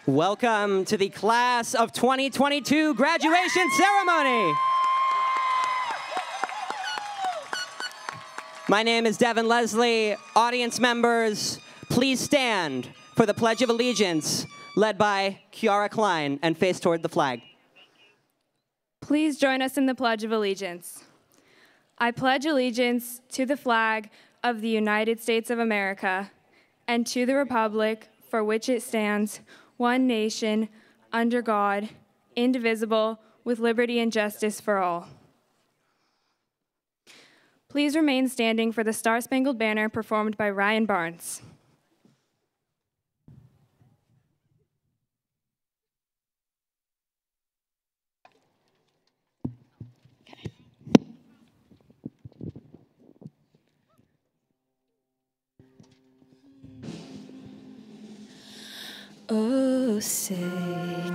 Welcome to the Class of 2022 graduation ceremony. My name is Devin Leslie. Audience members, please stand for the Pledge of Allegiance, led by Kiara Klein, and face toward the flag. Please join us in the Pledge of Allegiance. I pledge allegiance to the flag of the United States of America and to the republic for which it stands, one nation, under God, indivisible, with liberty and justice for all. Please remain standing for the Star-Spangled Banner performed by Ryan Barnes. Oh, say,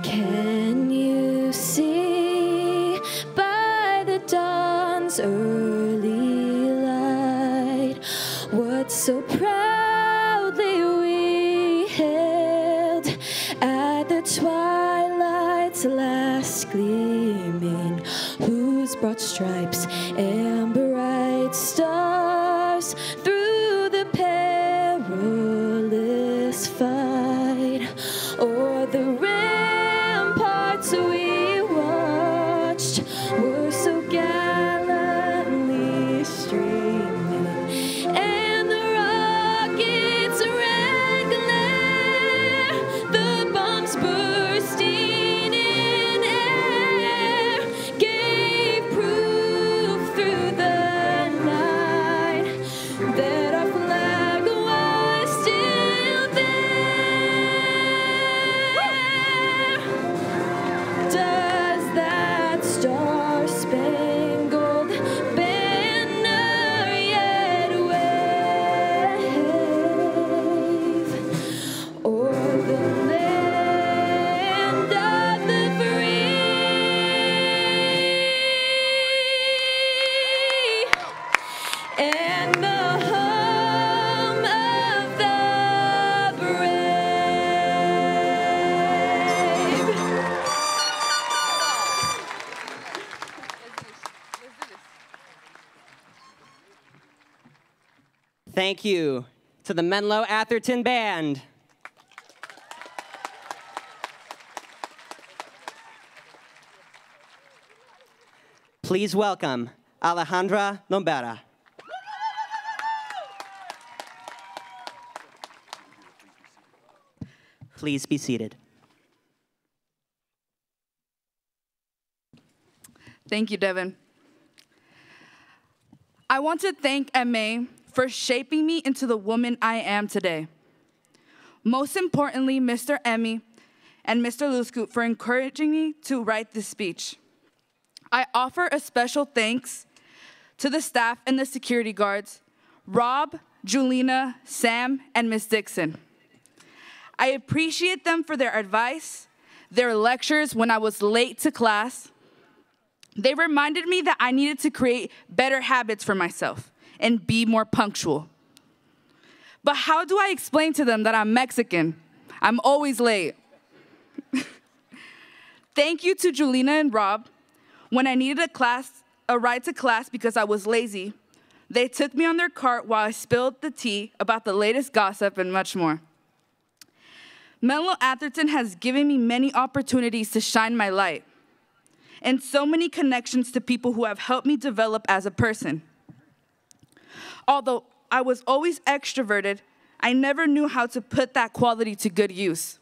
can you see by the dawn's early light what so proudly we hailed at the twilight's last gleaming, whose broad stripes and bright stars through the perilous fight o'er the ramparts we watched were so gallantly streaming, and the rockets' red glare, the bombs bursting in air, gave proof through the night that our flag was still there. Does that star-spangled banner yet wave o'er the land of the free and the home of the brave? Thank you to the Menlo-Atherton Band. Please welcome Alejandra Lombera. Please be seated. Thank you, Devin. I want to thank M-A for shaping me into the woman I am today. Most importantly, Mr. Emmy and Mr. Lusku for encouraging me to write this speech. I offer a special thanks to the staff and the security guards, Rob, Julina, Sam, and Miss Dixon. I appreciate them for their advice, their lectures when I was late to class. They reminded me that I needed to create better habits for myself and be more punctual. But how do I explain to them that I'm Mexican? I'm always late. Thank you to Julina and Rob. When I needed a ride to class because I was lazy, they took me on their cart while I spilled the tea about the latest gossip and much more. Menlo-Atherton has given me many opportunities to shine my light and so many connections to people who have helped me develop as a person. Although I was always extroverted, I never knew how to put that quality to good use.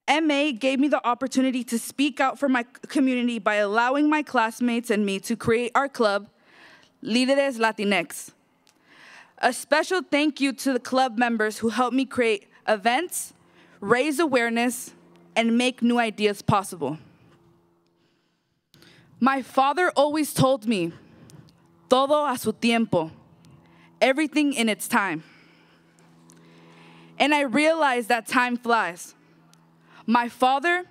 M-A gave me the opportunity to speak out for my community by allowing my classmates and me to create our club, Líderes Latinx. A special thank you to the club members who helped me create events, raise awareness, and make new ideas possible. My father always told me, todo a su tiempo, everything in its time. And I realized that time flies. My father,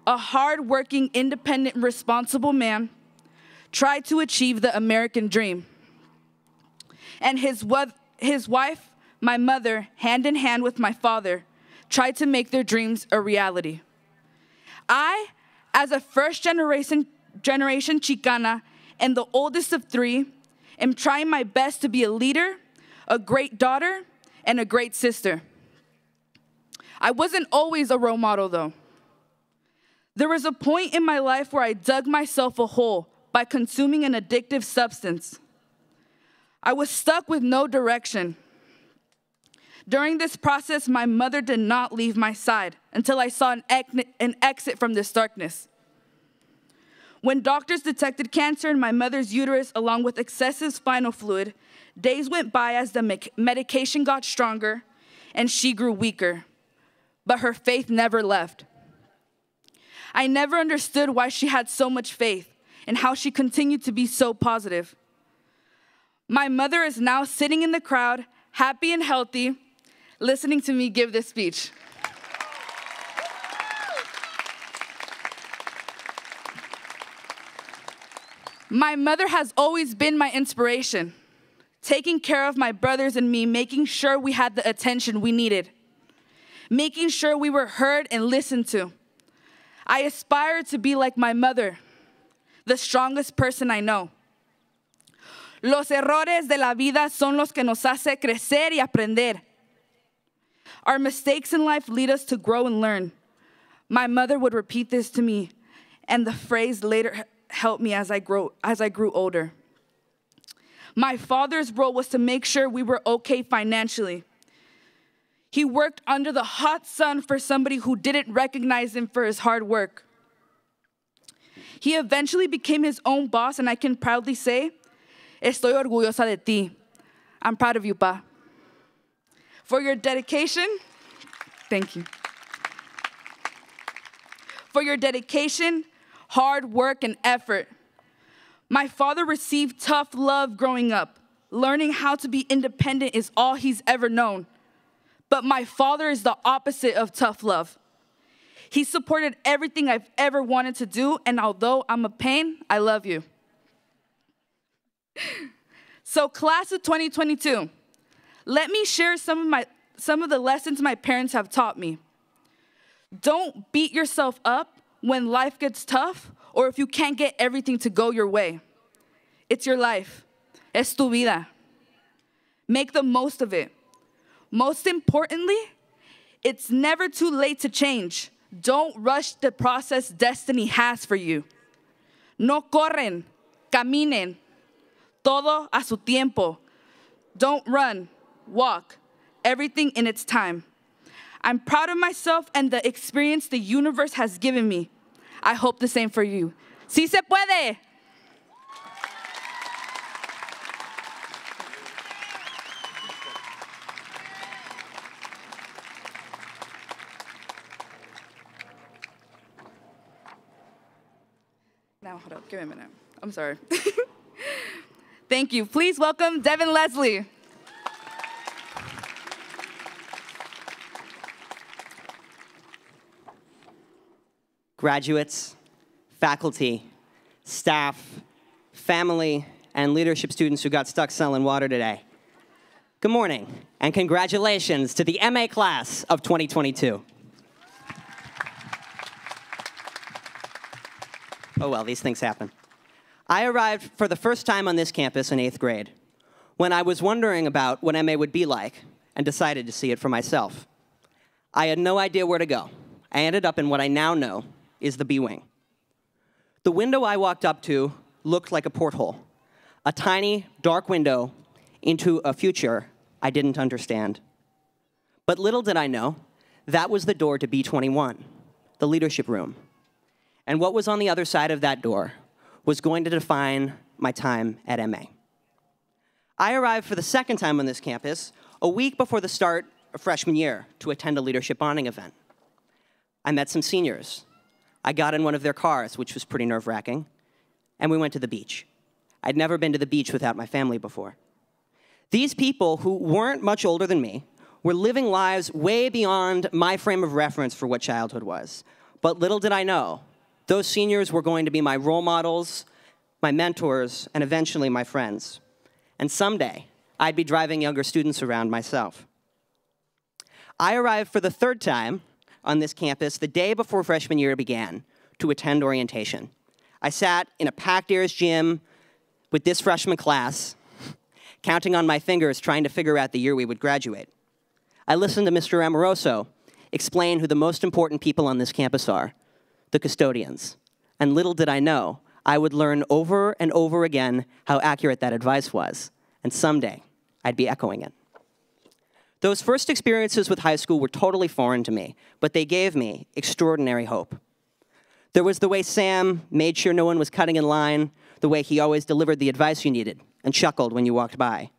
a hard-working, independent, responsible man, tried to achieve the American dream. And his wife, my mother, hand in hand with my father, tried to make their dreams a reality. I, as a first-generation Chicana and the oldest of three, am trying my best to be a leader, a great daughter, and a great sister. I wasn't always a role model, though. There was a point in my life where I dug myself a hole by consuming an addictive substance. I was stuck with no direction. During this process, my mother did not leave my side until I saw an exit from this darkness. When doctors detected cancer in my mother's uterus along with excessive spinal fluid, days went by as the medication got stronger and she grew weaker. But her faith never left. I never understood why she had so much faith and how she continued to be so positive. My mother is now sitting in the crowd, happy and healthy, listening to me give this speech. My mother has always been my inspiration, taking care of my brothers and me, making sure we had the attention we needed, making sure we were heard and listened to. I aspire to be like my mother, the strongest person I know. Los errores de la vida son los que nos hace crecer y aprender. Our mistakes in life lead us to grow and learn. My mother would repeat this to me, and the phrase later helped me as I grew older. My father's role was to make sure we were okay financially. He worked under the hot sun for somebody who didn't recognize him for his hard work. He eventually became his own boss, and I can proudly say, estoy orgullosa de ti. I'm proud of you, Pa. For your dedication, thank you. For your dedication, hard work, and effort. My father received tough love growing up. Learning how to be independent is all he's ever known. But my father is the opposite of tough love. He supported everything I've ever wanted to do, and although I'm a pain, I love you. So class of 2022, let me share some of the lessons my parents have taught me. Don't beat yourself up when life gets tough or if you can't get everything to go your way. It's your life. Es tu vida. Make the most of it. Most importantly, it's never too late to change. Don't rush the process destiny has for you. No corren, caminen. Todo a su tiempo. Don't run, walk. Everything in its time. I'm proud of myself and the experience the universe has given me. I hope the same for you. Sí se puede. Now, hold up, give me a minute. I'm sorry. Thank you. Please welcome Devin Leslie. Graduates, faculty, staff, family, and leadership students who got stuck selling water today. Good morning, and congratulations to the MA class of 2022. Oh well, these things happen. I arrived for the first time on this campus in 8th grade, when I was wondering about what MA would be like, and decided to see it for myself. I had no idea where to go. I ended up in what I now know is the B wing. The window I walked up to looked like a porthole, a tiny, dark window into a future I didn't understand. But little did I know, that was the door to B21, the leadership room. And what was on the other side of that door was going to define my time at MA. I arrived for the second time on this campus a week before the start of freshman year to attend a leadership bonding event. I met some seniors. I got in one of their cars, which was pretty nerve-wracking, and we went to the beach. I'd never been to the beach without my family before. These people, who weren't much older than me, were living lives way beyond my frame of reference for what childhood was. But little did I know, those seniors were going to be my role models, my mentors, and eventually my friends. And someday, I'd be driving younger students around myself. I arrived for the third time on this campus the day before freshman year began to attend orientation. I sat in a packed Ayers gym with this freshman class, counting on my fingers, trying to figure out the year we would graduate. I listened to Mr. Amoroso explain who the most important people on this campus are, the custodians. And little did I know, I would learn over and over again how accurate that advice was. And someday, I'd be echoing it. Those first experiences with high school were totally foreign to me, but they gave me extraordinary hope. There was the way Sam made sure no one was cutting in line, the way he always delivered the advice you needed and chuckled when you walked by,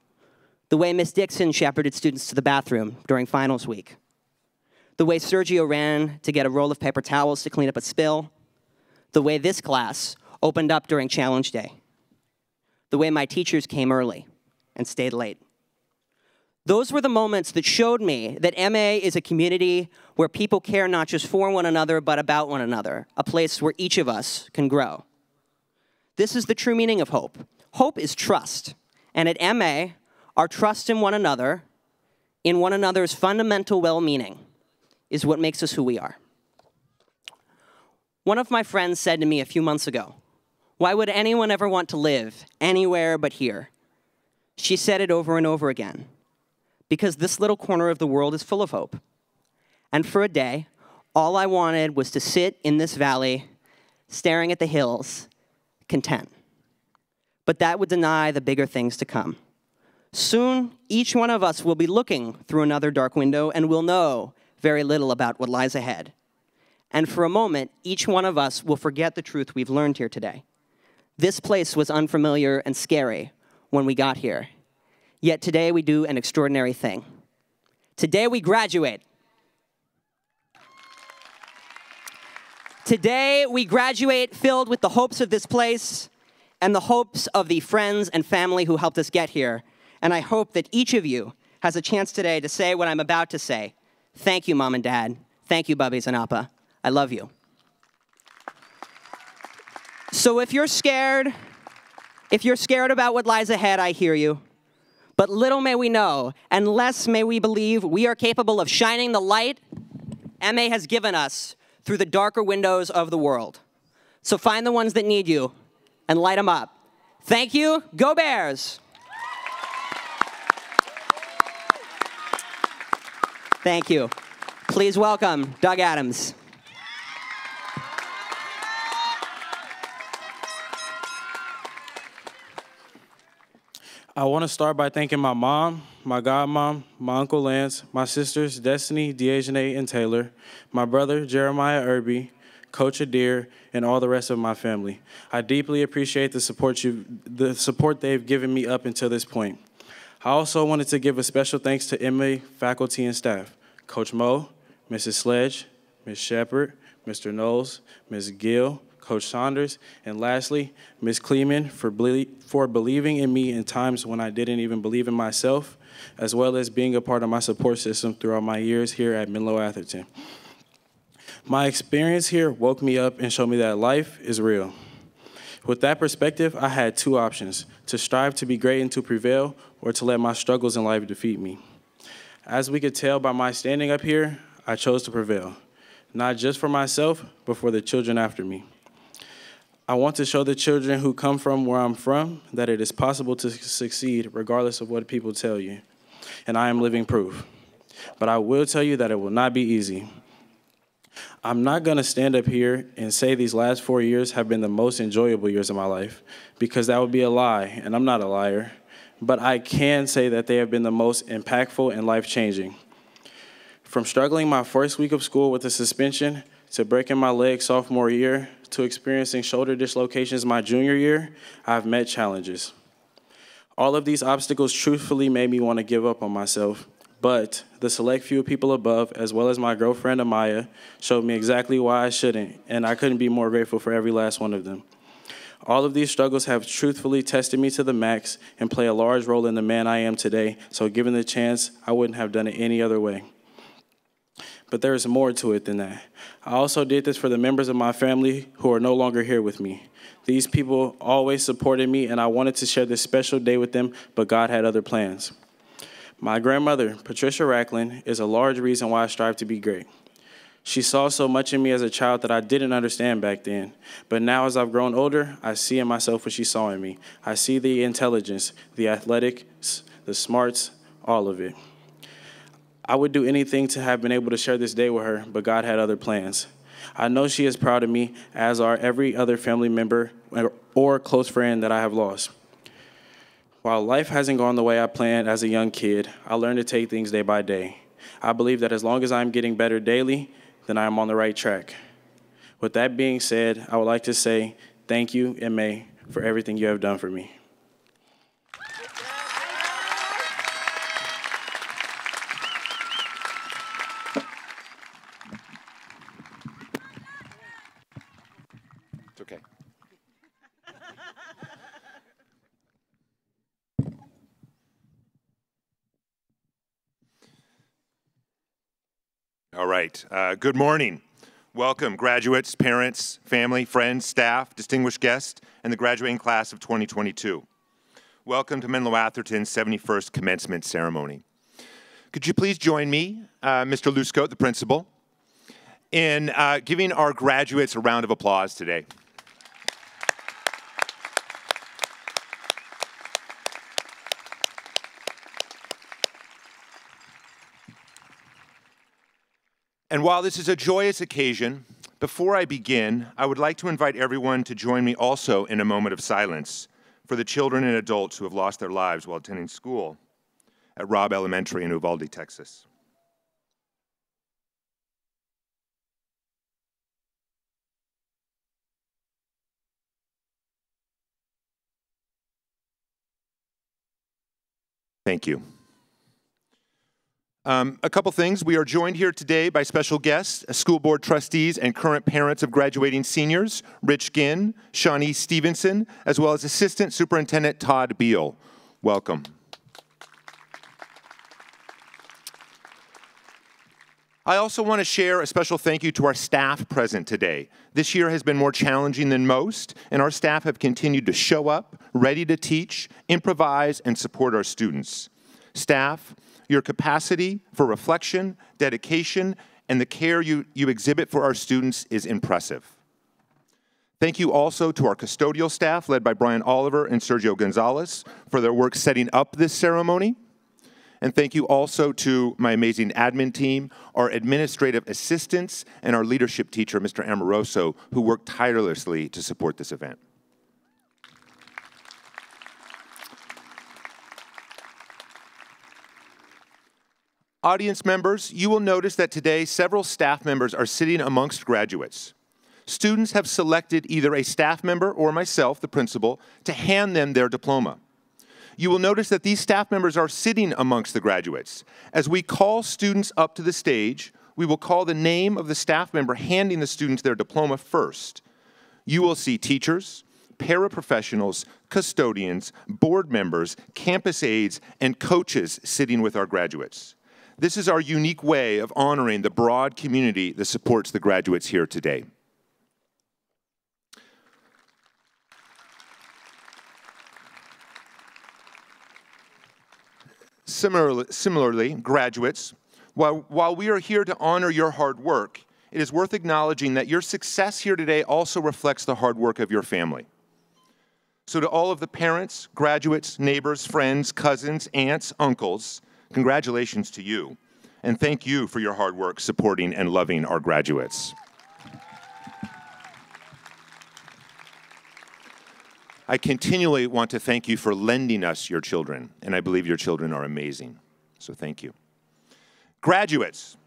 the way Miss Dixon shepherded students to the bathroom during finals week, the way Sergio ran to get a roll of paper towels to clean up a spill, the way this class opened up during challenge day, the way my teachers came early and stayed late. Those were the moments that showed me that MA is a community where people care not just for one another, but about one another, a place where each of us can grow. This is the true meaning of hope. Hope is trust. And at MA, our trust in one another, in one another's fundamental well-meaning, is what makes us who we are. One of my friends said to me a few months ago, "Why would anyone ever want to live anywhere but here?" She said it over and over again. Because this little corner of the world is full of hope. And for a day, all I wanted was to sit in this valley, staring at the hills, content. But that would deny the bigger things to come. Soon, each one of us will be looking through another dark window and will know very little about what lies ahead. And for a moment, each one of us will forget the truth we've learned here today. This place was unfamiliar and scary when we got here. Yet today we do an extraordinary thing. Today we graduate. Today we graduate filled with the hopes of this place and the hopes of the friends and family who helped us get here. And I hope that each of you has a chance today to say what I'm about to say. Thank you, Mom and Dad. Thank you, Bubbies and Appa. I love you. So if you're scared about what lies ahead, I hear you. But little may we know, and less may we believe we are capable of shining the light MA has given us through the darker windows of the world. So find the ones that need you and light them up. Thank you. Go Bears! Thank you. Please welcome Doug Adams. I want to start by thanking my mom, my godmom, my Uncle Lance, my sisters, Destiny, Dejanay, and Taylor, my brother, Jeremiah Irby, Coach Adair, and all the rest of my family. I deeply appreciate the support they've given me up until this point. I also wanted to give a special thanks to MA faculty and staff, Coach Moe, Mrs. Sledge, Ms. Shepard, Mr. Knowles, Ms. Gill, Coach Saunders, and lastly, Ms. Kleeman for believing in me in times when I didn't even believe in myself, as well as being a part of my support system throughout my years here at Menlo-Atherton. My experience here woke me up and showed me that life is real. With that perspective, I had two options: to strive to be great and to prevail, or to let my struggles in life defeat me. As we could tell by my standing up here, I chose to prevail, not just for myself, but for the children after me. I want to show the children who come from where I'm from that it is possible to succeed regardless of what people tell you, and I am living proof. But I will tell you that it will not be easy. I'm not going to stand up here and say these last 4 years have been the most enjoyable years of my life, because that would be a lie, and I'm not a liar. But I can say that they have been the most impactful and life-changing. From struggling my first week of school with a suspension, to breaking my leg sophomore year, to experiencing shoulder dislocations my junior year, I've met challenges. All of these obstacles truthfully made me want to give up on myself, but the select few people above, as well as my girlfriend Amaya, showed me exactly why I shouldn't, and I couldn't be more grateful for every last one of them. All of these struggles have truthfully tested me to the max and play a large role in the man I am today, so given the chance, I wouldn't have done it any other way. But there is more to it than that. I also did this for the members of my family who are no longer here with me. These people always supported me, and I wanted to share this special day with them, but God had other plans. My grandmother, Patricia Racklin, is a large reason why I strive to be great. She saw so much in me as a child that I didn't understand back then. But now as I've grown older, I see in myself what she saw in me. I see the intelligence, the athletics, the smarts, all of it. I would do anything to have been able to share this day with her, but God had other plans. I know she is proud of me, as are every other family member or close friend that I have lost. While life hasn't gone the way I planned as a young kid, I learned to take things day by day. I believe that as long as I'm getting better daily, then I am on the right track. With that being said, I would like to say thank you, M-A, for everything you have done for me. It's okay. All right. Good morning. Welcome, graduates, parents, family, friends, staff, distinguished guests, and the graduating class of 2022. Welcome to Menlo-Atherton's 71st commencement ceremony. Could you please join me, Mr. Luscote, the principal, in giving our graduates a round of applause today. And while this is a joyous occasion, before I begin, I would like to invite everyone to join me also in a moment of silence for the children and adults who have lost their lives while attending school at Robb Elementary in Uvalde, Texas. Thank you. A couple things. We are joined here today by special guests, school board trustees, and current parents of graduating seniors, Rich Ginn, Shawnee Stevenson, as well as Assistant Superintendent Todd Beal. Welcome. I also want to share a special thank you to our staff present today. This year has been more challenging than most, and our staff have continued to show up, ready to teach, improvise, and support our students. Staff, your capacity for reflection, dedication, and the care you exhibit for our students is impressive. Thank you also to our custodial staff, led by Brian Oliver and Sergio Gonzalez, for their work setting up this ceremony. And thank you also to my amazing admin team, our administrative assistants, and our leadership teacher, Mr. Amoroso, who worked tirelessly to support this event. Audience members, you will notice that today several staff members are sitting amongst graduates. Students have selected either a staff member or myself, the principal, to hand them their diploma. You will notice that these staff members are sitting amongst the graduates. As we call students up to the stage, we will call the name of the staff member handing the students their diploma first. You will see teachers, paraprofessionals, custodians, board members, campus aides, and coaches sitting with our graduates. This is our unique way of honoring the broad community that supports the graduates here today. Similarly, graduates, while we are here to honor your hard work, it is worth acknowledging that your success here today also reflects the hard work of your family. So to all of the parents, graduates, neighbors, friends, cousins, aunts, uncles, congratulations to you, and thank you for your hard work supporting and loving our graduates. I continually want to thank you for lending us your children, and I believe your children are amazing, so thank you. Graduates,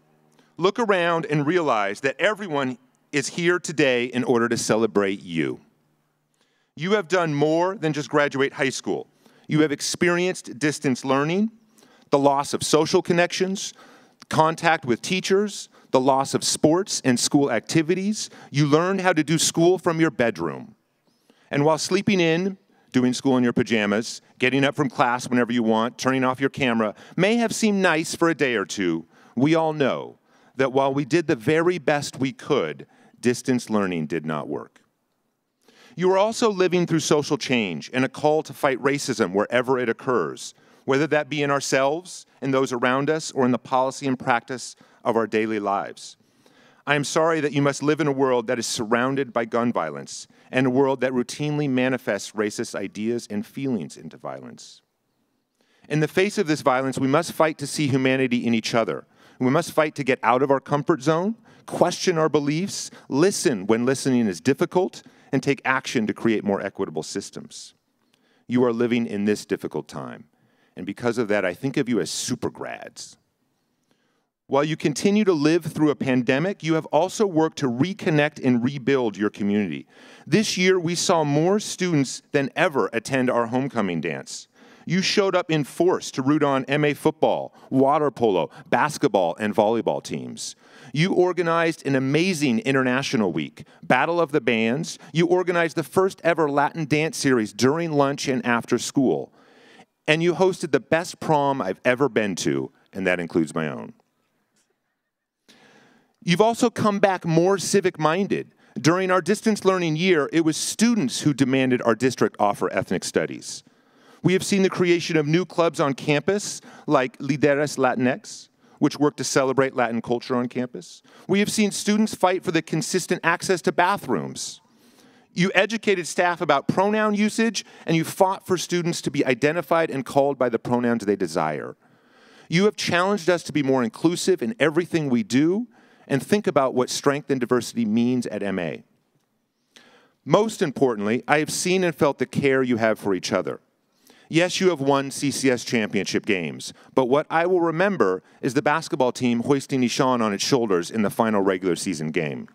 look around and realize that everyone is here today in order to celebrate you. You have done more than just graduate high school. You have experienced distance learning, the loss of social connections, contact with teachers, the loss of sports and school activities. You learned how to do school from your bedroom. And while sleeping in, doing school in your pajamas, getting up from class whenever you want, turning off your camera, may have seemed nice for a day or two, we all know that while we did the very best we could, distance learning did not work. You are also living through social change and a call to fight racism wherever it occurs. whether that be in ourselves and those around us or in the policy and practice of our daily lives. I am sorry that you must live in a world that is surrounded by gun violence and a world that routinely manifests racist ideas and feelings into violence. In the face of this violence, we must fight to see humanity in each other. We must fight to get out of our comfort zone, question our beliefs, listen when listening is difficult, and take action to create more equitable systems. You are living in this difficult time, and because of that, I think of you as super grads. While you continue to live through a pandemic, you have also worked to reconnect and rebuild your community. This year, we saw more students than ever attend our homecoming dance. You showed up in force to root on MA football, water polo, basketball, and volleyball teams. You organized an amazing international week, Battle of the Bands. You organized the first ever Latin dance series during lunch and after school. And you hosted the best prom I've ever been to, and that includes my own. You've also come back more civic-minded. During our distance learning year, it was students who demanded our district offer ethnic studies. We have seen the creation of new clubs on campus, like Lideres Latinx, which work to celebrate Latin culture on campus. We have seen students fight for the consistent access to bathrooms. You educated staff about pronoun usage, and you fought for students to be identified and called by the pronouns they desire. You have challenged us to be more inclusive in everything we do, and think about what strength and diversity means at MA. Most importantly, I have seen and felt the care you have for each other. Yes, you have won CCS championship games, but what I will remember is the basketball team hoisting Nishan on its shoulders in the final regular season game.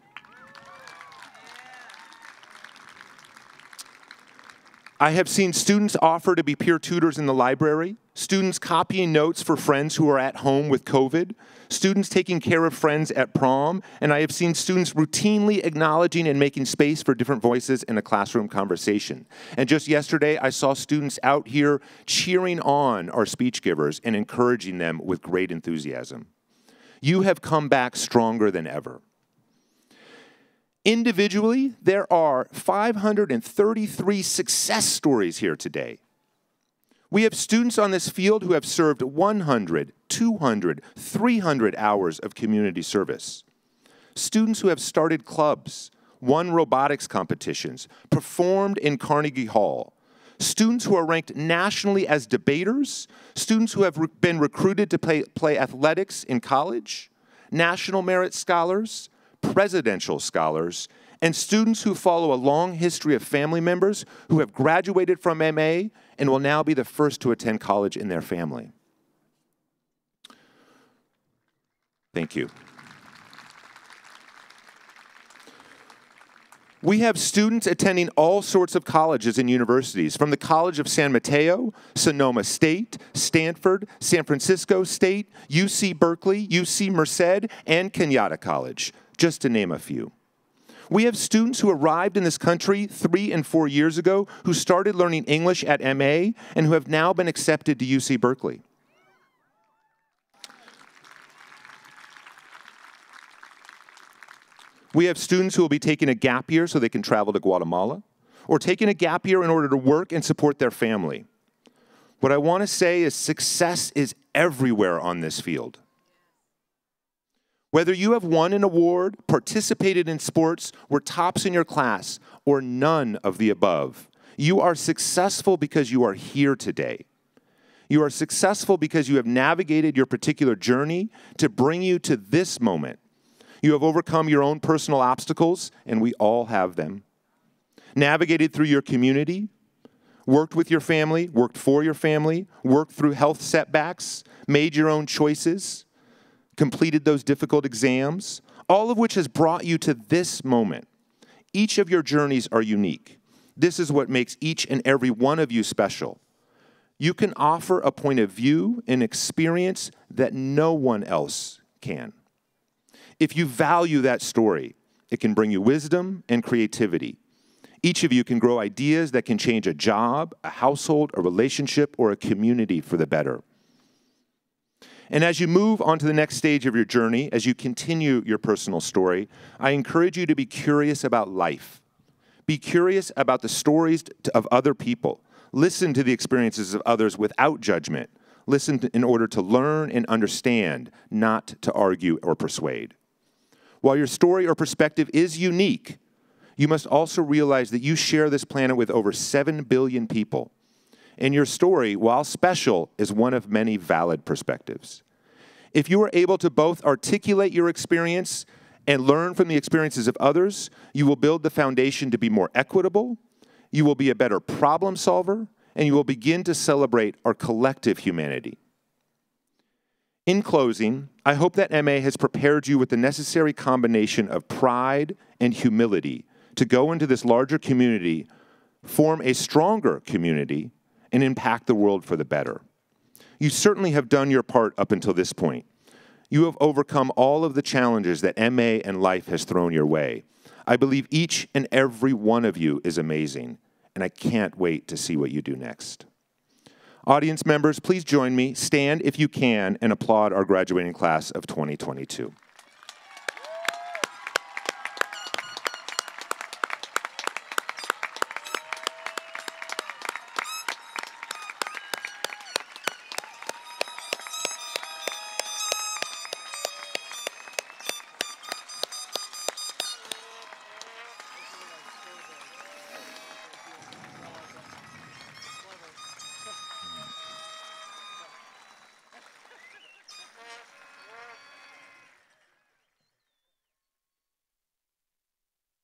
I have seen students offer to be peer tutors in the library, students copying notes for friends who are at home with COVID, students taking care of friends at prom, and I have seen students routinely acknowledging and making space for different voices in a classroom conversation. And just yesterday, I saw students out here cheering on our speech givers and encouraging them with great enthusiasm. You have come back stronger than ever. Individually, there are 533 success stories here today. We have students on this field who have served 100, 200, 300 hours of community service. Students who have started clubs, won robotics competitions, performed in Carnegie Hall. Students who are ranked nationally as debaters, students who have been recruited to play athletics in college, national merit scholars, presidential scholars, and students who follow a long history of family members who have graduated from MA and will now be the first to attend college in their family. Thank you. We have students attending all sorts of colleges and universities, from the College of San Mateo, Sonoma State, Stanford, San Francisco State, UC Berkeley, UC Merced, and Kenyatta College, just to name a few. We have students who arrived in this country 3 and 4 years ago who started learning English at MA and who have now been accepted to UC Berkeley. We have students who will be taking a gap year so they can travel to Guatemala, or taking a gap year in order to work and support their family. What I want to say is success is everywhere on this field. Whether you have won an award, participated in sports, were tops in your class, or none of the above, you are successful because you are here today. You are successful because you have navigated your particular journey to bring you to this moment. You have overcome your own personal obstacles, and we all have them. Navigated through your community, worked with your family, worked for your family, worked through health setbacks, made your own choices, completed those difficult exams, all of which has brought you to this moment. Each of your journeys are unique. This is what makes each and every one of you special. You can offer a point of view and experience that no one else can. If you value that story, it can bring you wisdom and creativity. Each of you can grow ideas that can change a job, a household, a relationship, or a community for the better. And as you move on to the next stage of your journey, as you continue your personal story, I encourage you to be curious about life. Be curious about the stories of other people. Listen to the experiences of others without judgment. Listen in order to learn and understand, not to argue or persuade. While your story or perspective is unique, you must also realize that you share this planet with over 7 billion people. And your story, while special, is one of many valid perspectives. If you are able to both articulate your experience and learn from the experiences of others, you will build the foundation to be more equitable, you will be a better problem solver, and you will begin to celebrate our collective humanity. In closing, I hope that MA has prepared you with the necessary combination of pride and humility to go into this larger community, form a stronger community, and impact the world for the better. You certainly have done your part up until this point. You have overcome all of the challenges that MA and life has thrown your way. I believe each and every one of you is amazing, and I can't wait to see what you do next. Audience members, please join me, stand if you can, and applaud our graduating class of 2022.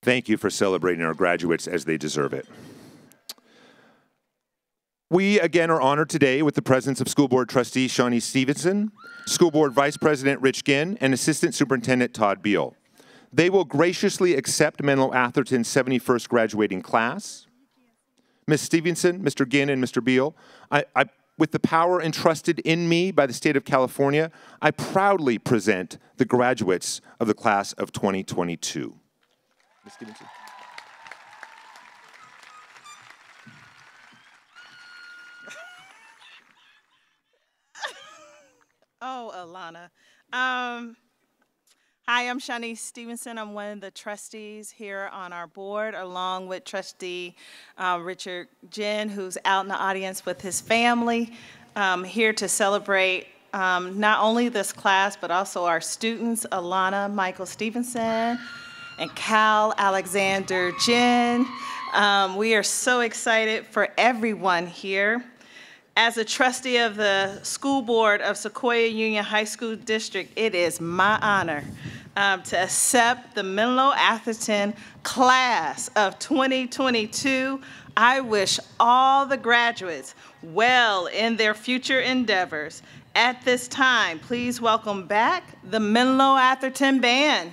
Thank you for celebrating our graduates as they deserve it. We, again, are honored today with the presence of School Board Trustee Shawnee Stevenson, School Board Vice President Rich Ginn, and Assistant Superintendent Todd Beal. They will graciously accept Menlo-Atherton's 71st graduating class. Ms. Stevenson, Mr. Ginn, and Mr. Beal, with the power entrusted in me by the state of California, I proudly present the graduates of the class of 2022. Ms. Stevenson. Oh, Alana. Hi, I'm Shawnee Stevenson. I'm one of the trustees here on our board, along with Trustee Richard Ginn, who's out in the audience with his family, here to celebrate not only this class, but also our students, Alana Michael Stevenson and Cal Alexander Ginn. We are so excited for everyone here. As a trustee of the school board of Sequoia Union High School District, it is my honor to accept the Menlo-Atherton class of 2022. I wish all the graduates well in their future endeavors. At this time, please welcome back the Menlo-Atherton Band.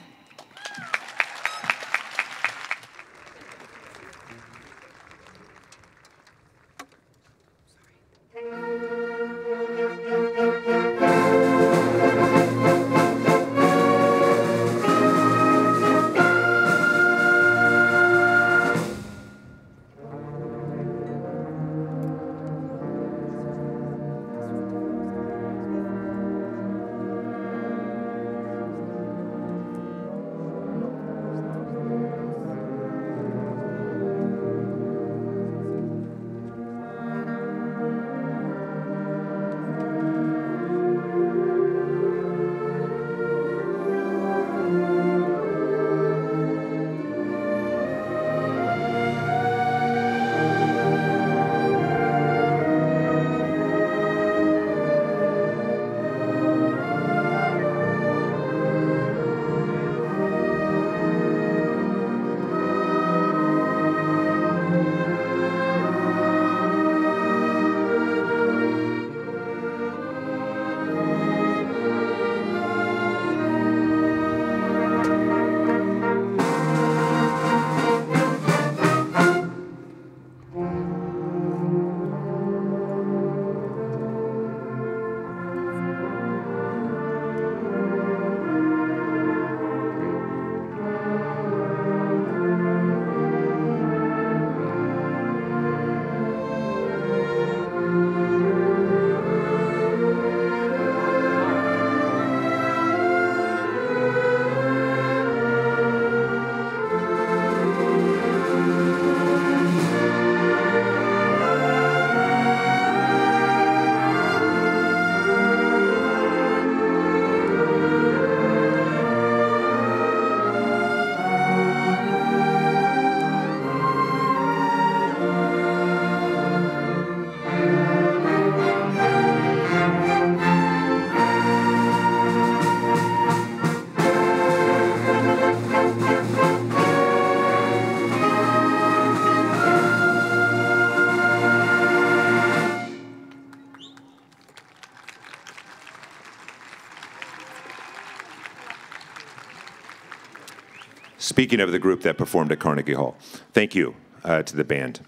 Speaking of the group that performed at Carnegie Hall. Thank you to the band.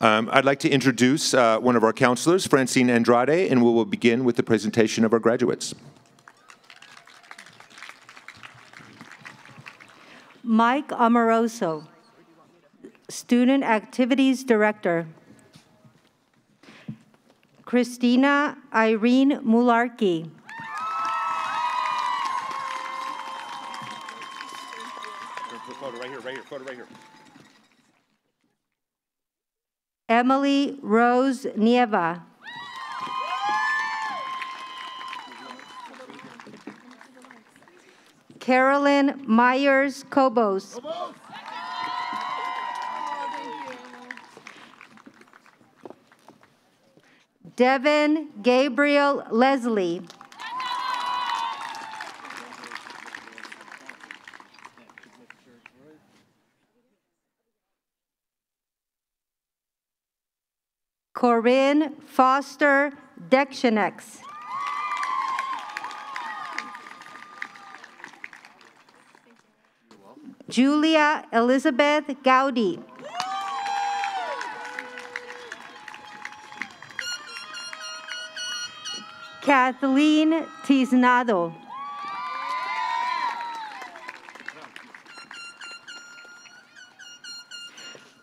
I'd like to introduce one of our counselors, Francine Andrade, and we will begin with the presentation of our graduates. Mike Amoroso, Student Activities Director. Christina Irene Mularkey. Photo right here, photo right here. Emily Rose Nieva. Carolyn Myers Cobos. Devin Gabriel Leslie. Corinne Foster Dekshanex. Julia Elizabeth Gowdy. Kathleen Tiznado.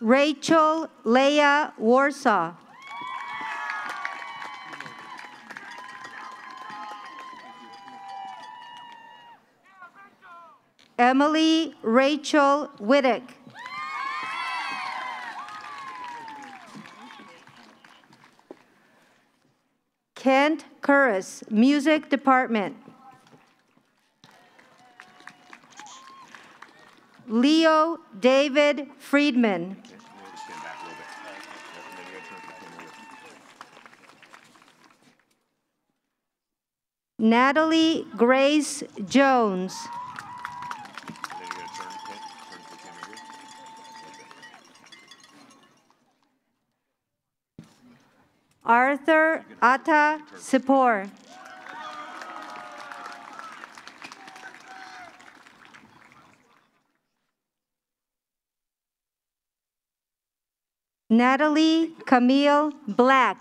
Rachel Leah Warsaw. Emily Rachel Whittick. Kent Curris, Music Department. Leo David Friedman. Natalie Grace Jones. Arthur Atta Sipor. Natalie Camille Black.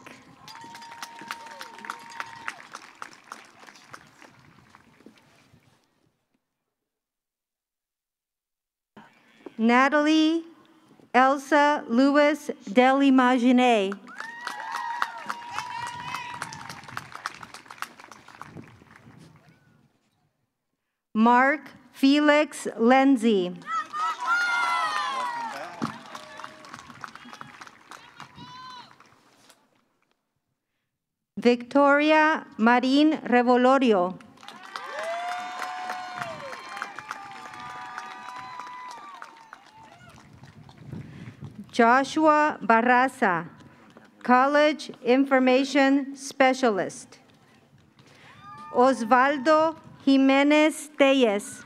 Natalie Elsa Louis Delimagine. Mark Felix Lenzi. Victoria Marín Revolorio. Joshua Barraza, College Information Specialist. Osvaldo Jimenez Telles.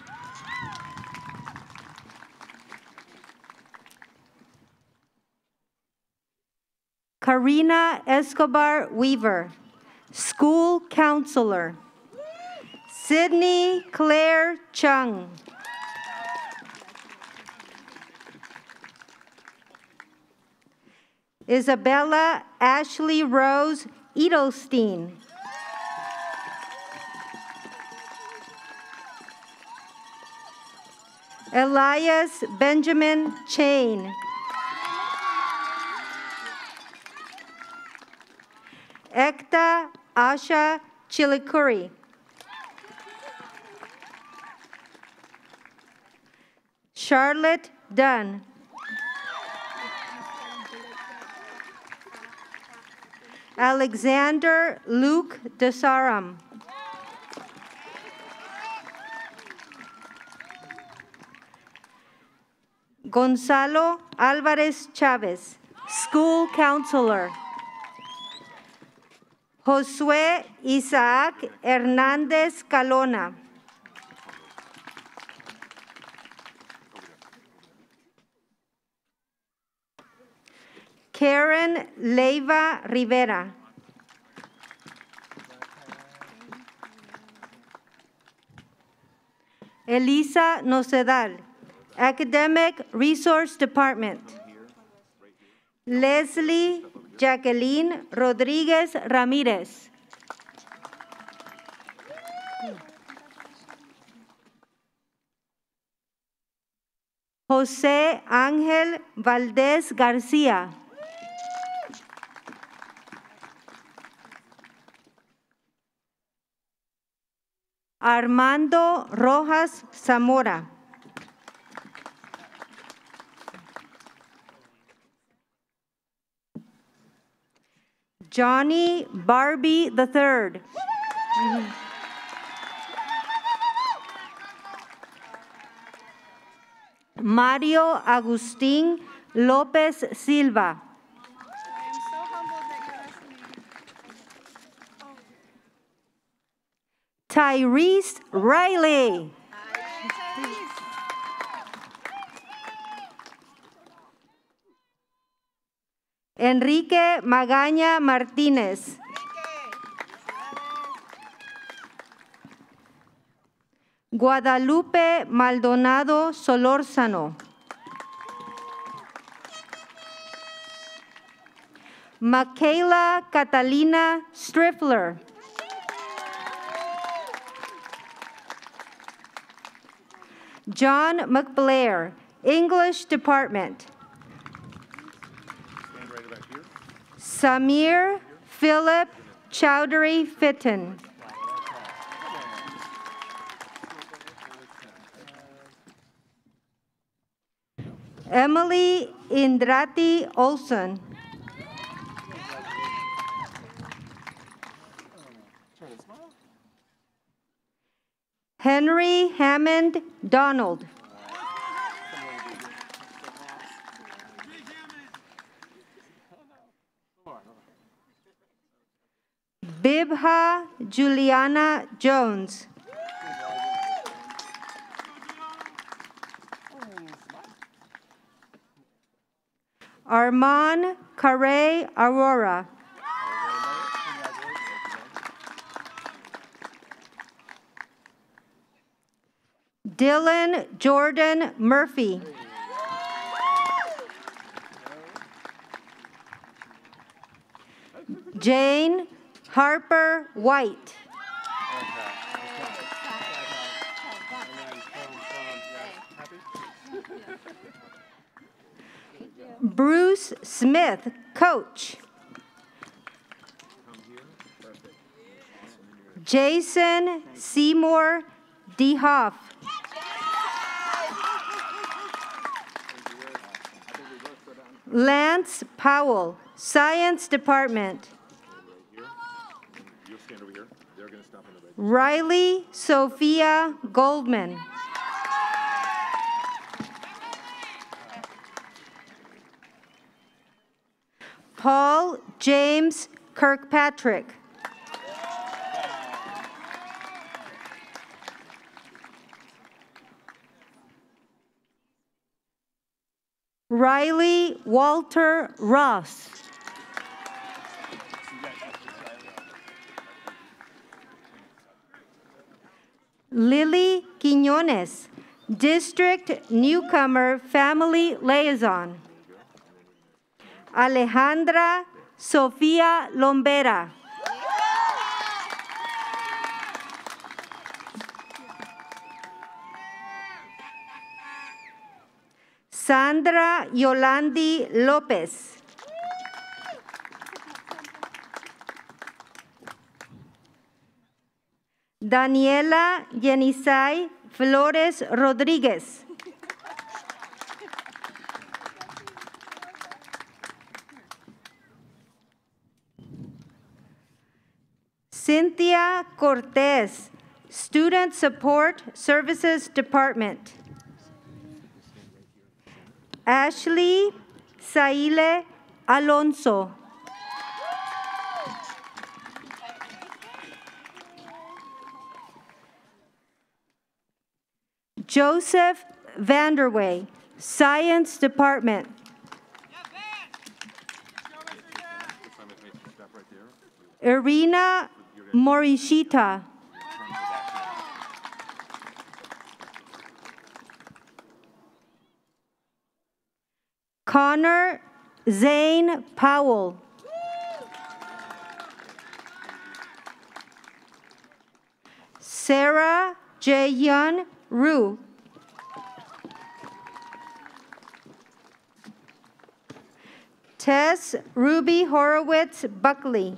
Karina Escobar Weaver, School Counselor. Sydney Claire Chung. Isabella Ashley Rose Edelstein. Elias Benjamin Chain. Ekta Asha Chilikuri. Charlotte Dunn. Alexander Luke Desaram. Gonzalo Alvarez Chavez, School Counselor. Josué Isaac Hernández Calona. Karen Leiva Rivera. Elisa Nocedal. Academic Resource Department. Leslie Jacqueline Rodriguez Ramirez. José Ángel Valdés García. Armando Rojas Zamora. Johnny Barbie III. Mario Agustín López Silva. Tyrese Riley. Enrique Magaña Martínez. Guadalupe Maldonado Solórzano. Michaela Catalina Striffler. John McBlair, English Department. Samir Philip Chowdhury Fitton. Emily Indrati Olson. Henry Hammond Donald. Bibha Juliana Jones. Armand Carey Aurora. Dylan Jordan Murphy. Jane Harper White. Bruce Smith, coach. Jason Seymour DeHoff. Lance Powell, Science Department. Riley Sophia Goldman. Paul James Kirkpatrick. Riley Walter Ross. Lily Quiñones, District Newcomer Family Liaison. Alejandra Sofía Lombera. Sandra Yolandi López. Daniela Yenisay Flores Rodríguez. Cynthia Cortez, Student Support Services Department. Ashley Saile Alonso. Joseph Vanderway, Science Department. Irina Morishita. Connor Zane Powell. Sarah Jae-yeon Roo. Tess Ruby Horowitz Buckley.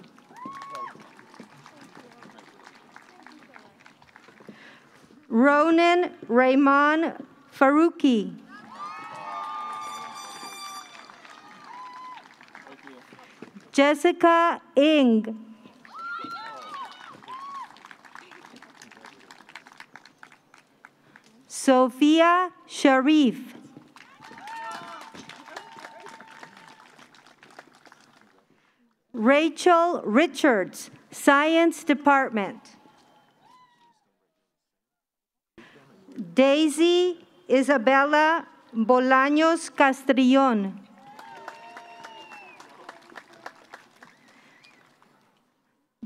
Ronan Raymond Faruqi. Jessica Ng. Sophia Sharif. Rachel Richards, Science Department. Daisy Isabella Bolaños Castrillon.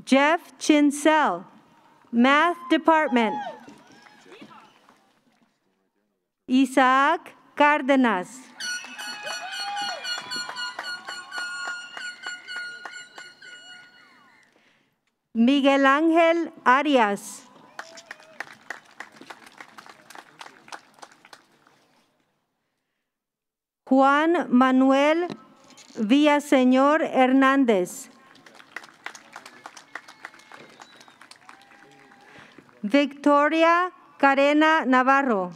Jeff Chinsell, Math Department. Isaac Cárdenas. Miguel Ángel Arias. Juan Manuel Villaseñor Hernández. Victoria Carena Navarro.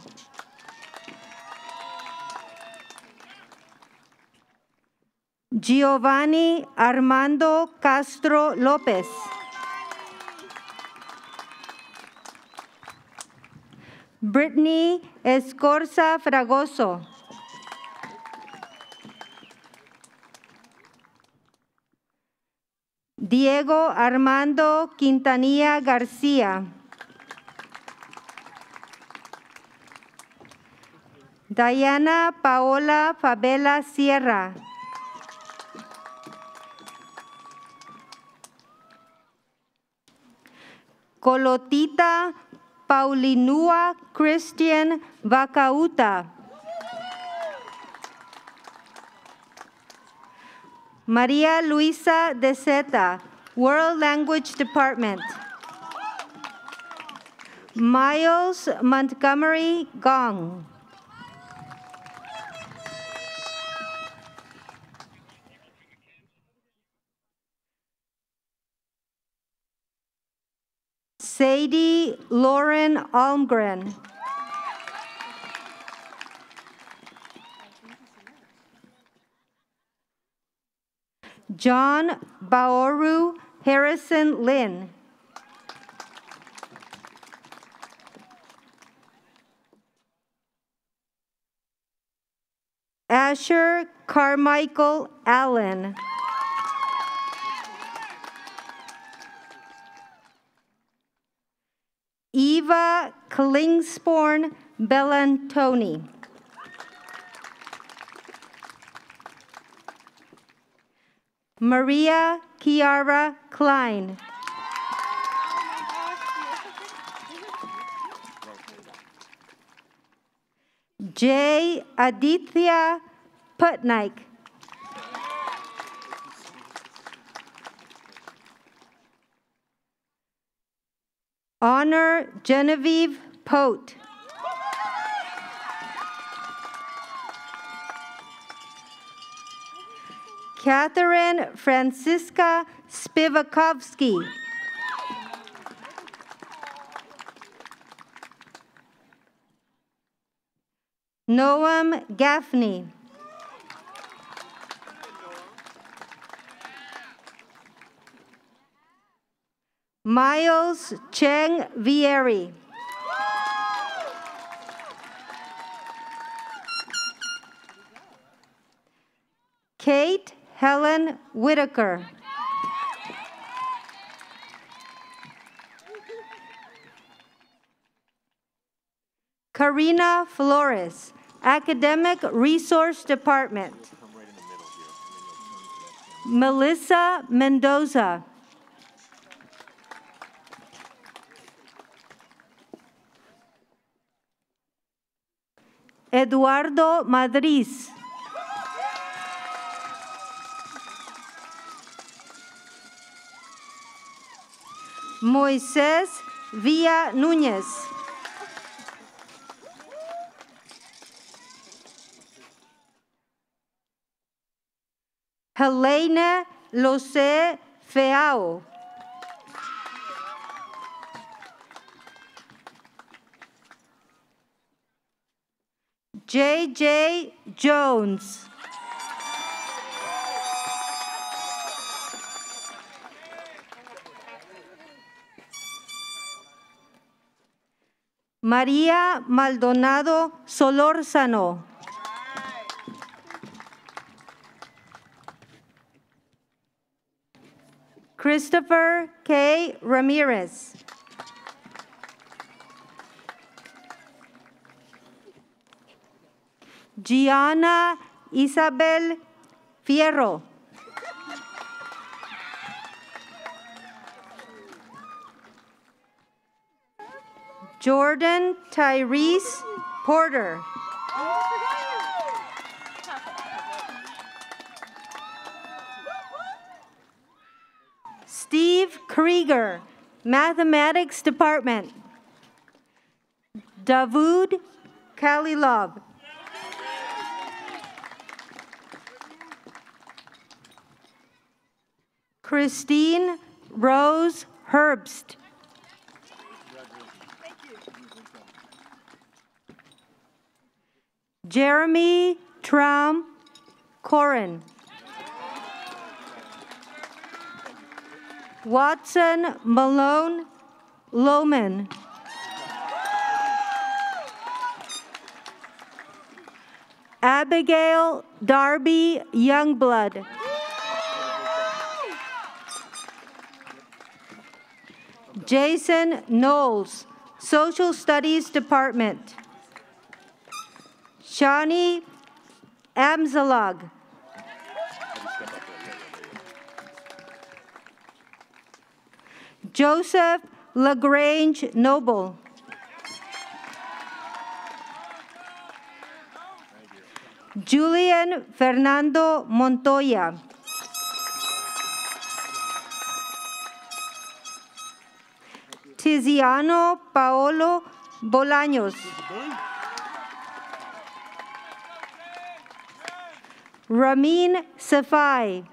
Giovanni Armando Castro López. Brittany Escorza Fragoso. Diego Armando Quintanilla García. Diana Paola Fabela Sierra. Colotita Paulinua Christian Vacauta. Maria Luisa De Zeta, World Language Department. Miles Montgomery Gong. Sadie Lauren Almgren. John Baoru Harrison Lin. Asher Carmichael Allen. Eva Klingsporn Bellantoni. Maria Chiara Klein. J. Aditya Putnaik. Honor Genevieve Pote. Catherine Francisca Spivakovsky. Noam Gaffney. Miles Cheng Vieri. Kate Helen Whitaker. Karina Flores, Academic Resource Department. Melissa Mendoza. Eduardo Madriz. Moisés Villa Núñez. Helena Losé Feao. J.J. Jones. María Maldonado Solórzano. Christopher K. Ramirez. Gianna Isabel Fierro. Jordan Tyrese Porter. Steve Krieger, Mathematics Department. Davud Kalilov. Christine Rose Herbst. Jeremy Traum Corin. Watson Malone Lohman. Abigail Darby Youngblood. Jason Knowles, Social Studies Department. Shani Amzalag. Joseph LaGrange Noble. Julian Fernando Montoya. Tiziano Paolo Bolaños. Ramin Safai.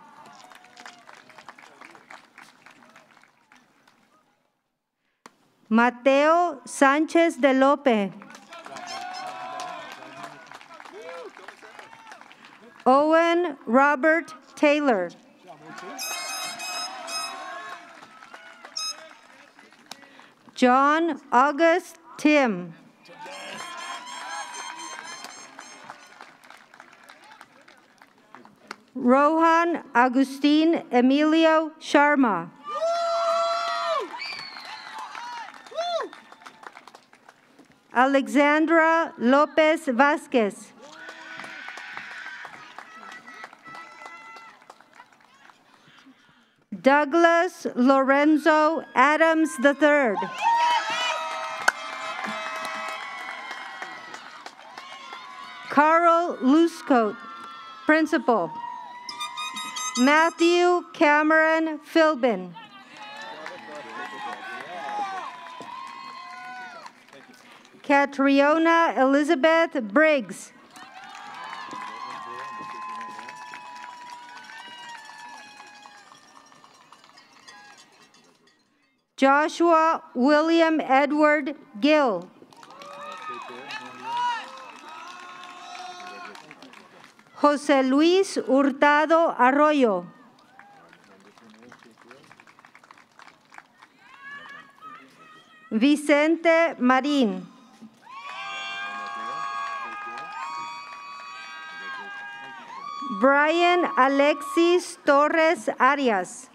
Mateo Sánchez de Lope. Owen Robert Taylor. John August Tim. Rohan Agustin Emilio Sharma. Alexandra Lopez Vasquez. Douglas Lorenzo Adams III. Carl Loosecoat, Principal. Matthew Cameron Philbin. Catriona Elizabeth Briggs. Joshua William Edward Gill. José Luis Hurtado Arroyo. Vicente Marín. Brian Alexis Torres Arias.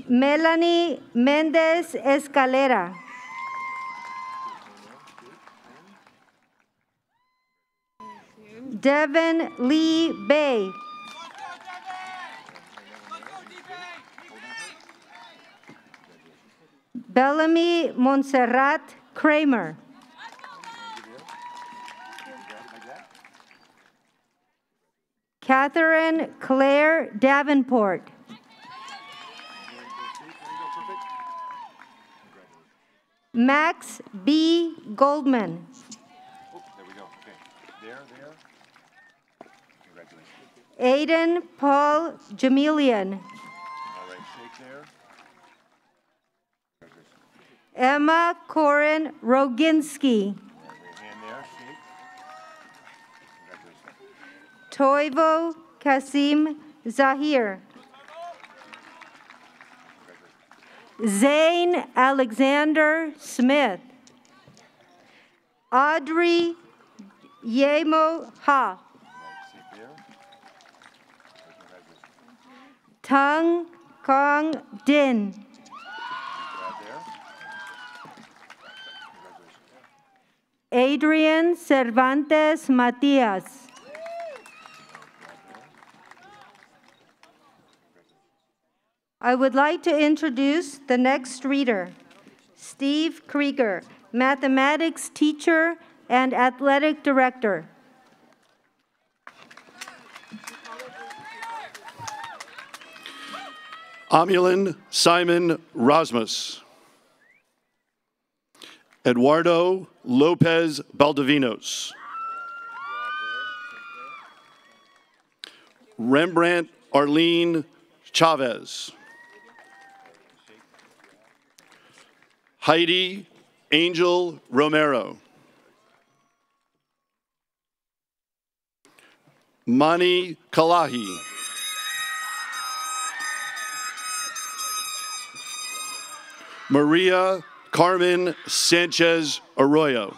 Melanie Méndez Escalera. Devin Lee Bay. Bellamy Montserrat Kramer. Catherine Claire Davenport. Max B. Goldman. There we go. Okay. There. Congratulations. Aiden Paul Jamilian. All right, shake there. Emma Corin Roginski. Hand there, shake. Congratulations. Toivo Kasim Zahir. Zane Alexander Smith. Audrey Yemo Ha. Shake there. Congratulations. Tung Kong Din. Grab there. Congratulations. Adrian Cervantes Matias. I would like to introduce the next reader, Steve Krieger, mathematics teacher and athletic director. Amulin Simon Rasmus. Eduardo Lopez Baldovinos. Rembrandt Arlene Chavez. Heidi Angel Romero. Mani Kalahi. Maria Carmen Sanchez Arroyo.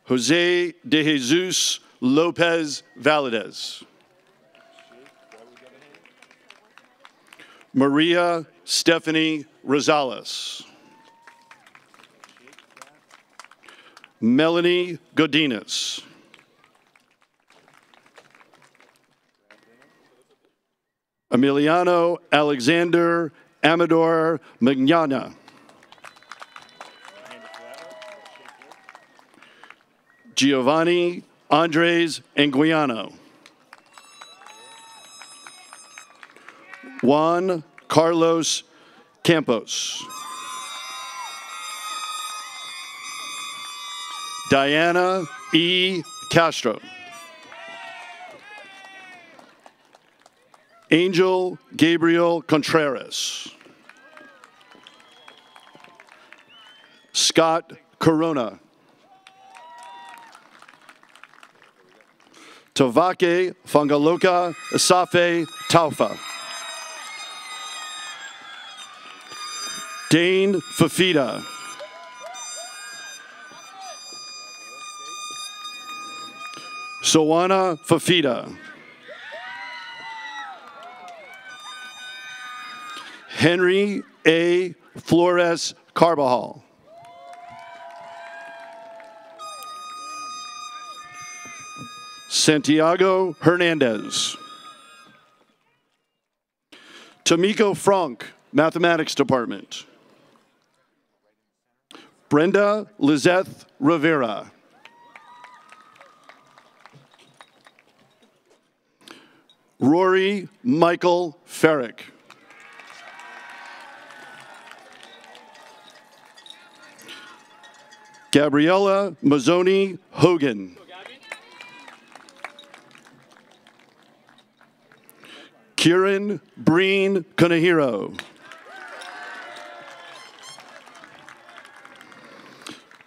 Jose de Jesus Lopez Valadez. Maria Stephanie Rosales. Melanie Godinez. Emiliano Alexander Amador Magnana. Giovanni Andres Anguiano. Juan Carlos Campos. Diana E. Castro. Angel Gabriel Contreras. Scott Corona. Tavake Fangaloka Asafe Taufa. Dane Fafita. Sowana Fafita. Henry A. Flores Carbajal. Santiago Hernandez. Tamiko Frank, Mathematics Department. Brenda Lizeth Rivera. Rory Michael Ferrick. Gabriella Mazzoni Hogan. Kieran Breen Kanahiro.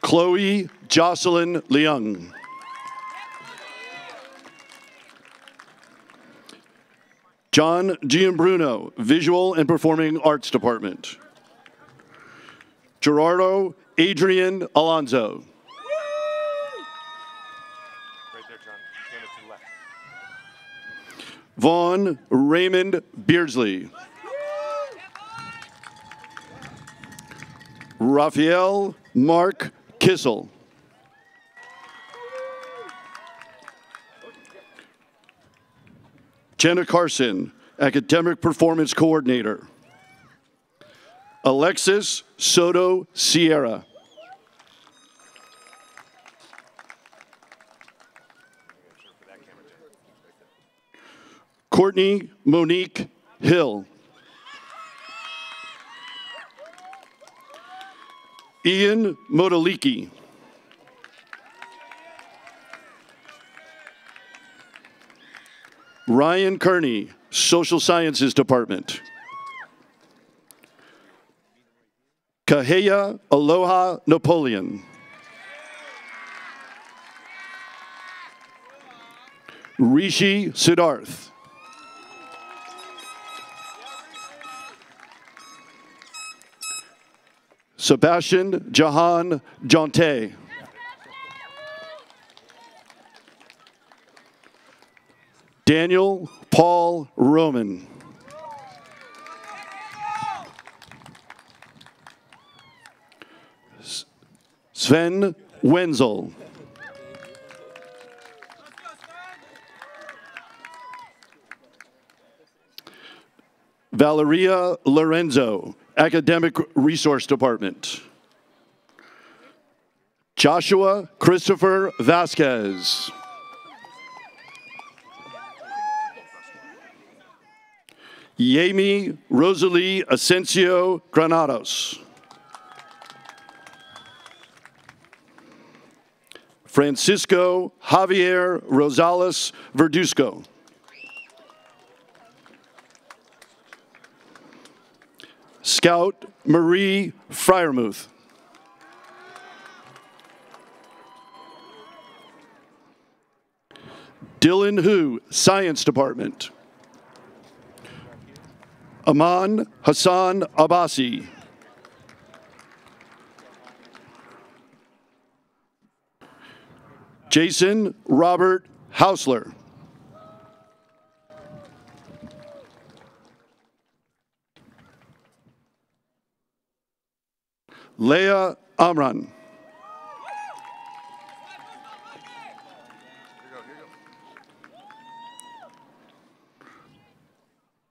Chloe Jocelyn Leung. John Gianbruno, Visual and Performing Arts Department. Gerardo Adrian Alonso. Right there, John. Hand it to the left. Vaughn Raymond Beardsley. Raphael Mark Kissel. Jenna Carson, Academic Performance Coordinator. Alexis Soto Sierra. Courtney Monique Hill. Ian Modaliki. Ryan Kearney, Social Sciences Department. Kaheya Aloha Napoleon. Rishi Siddharth. Sebastian Jahan Jonte. Daniel Paul Roman. Sven Wenzel. Valeria Lorenzo, Academic Resource Department. Joshua Christopher Vasquez. Yemi Rosalie Asensio Granados. Francisco Javier Rosales Verduzco. Scout Marie Freiermuth. Dylan Hu, Science Department. Aman Hassan Abbasi. Jason Robert Hausler. Leah Amran.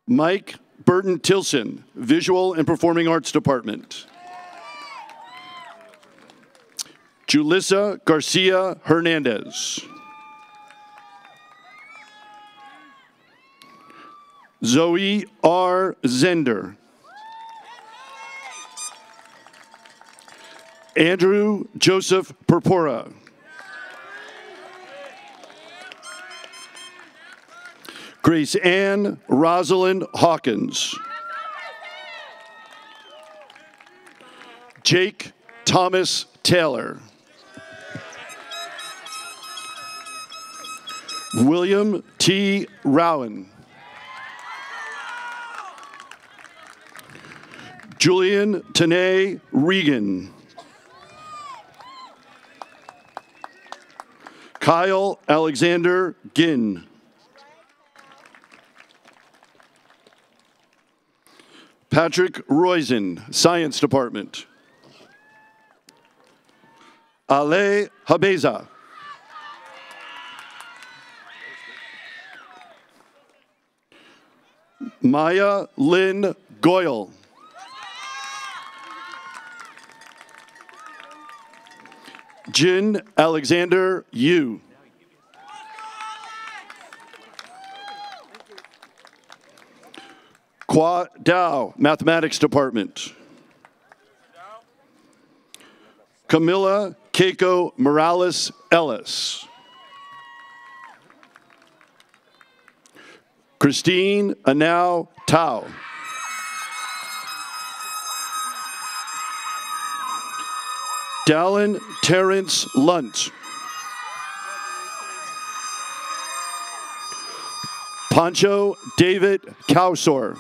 Mike Burton Tilson, Visual and Performing Arts Department. Julissa Garcia Hernandez. Zoe R. Zender. Andrew Joseph Purpura. Grace Ann Rosalind Hawkins. Jake Thomas Taylor. William T. Rowan. Julian Tanae Regan. Kyle Alexander Ginn. Patrick Roizen, Science Department. Ale Habeza. Maya Lynn Goyle. Jin Alexander Yu. Kwa Dao, Mathematics Department. Camilla Keiko Morales Ellis. Christine Anao Tao. Dallin Terrence Lunt. Pancho David Kausor.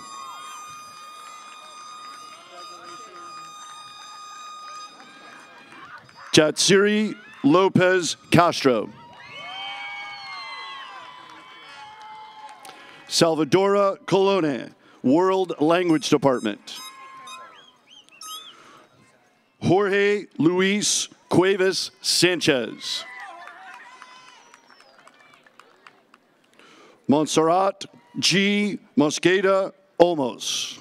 Jatsiri Lopez Castro. Salvadora Colone, World Language Department. Jorge Luis Cuevas Sanchez. Montserrat G. Mosqueda Olmos.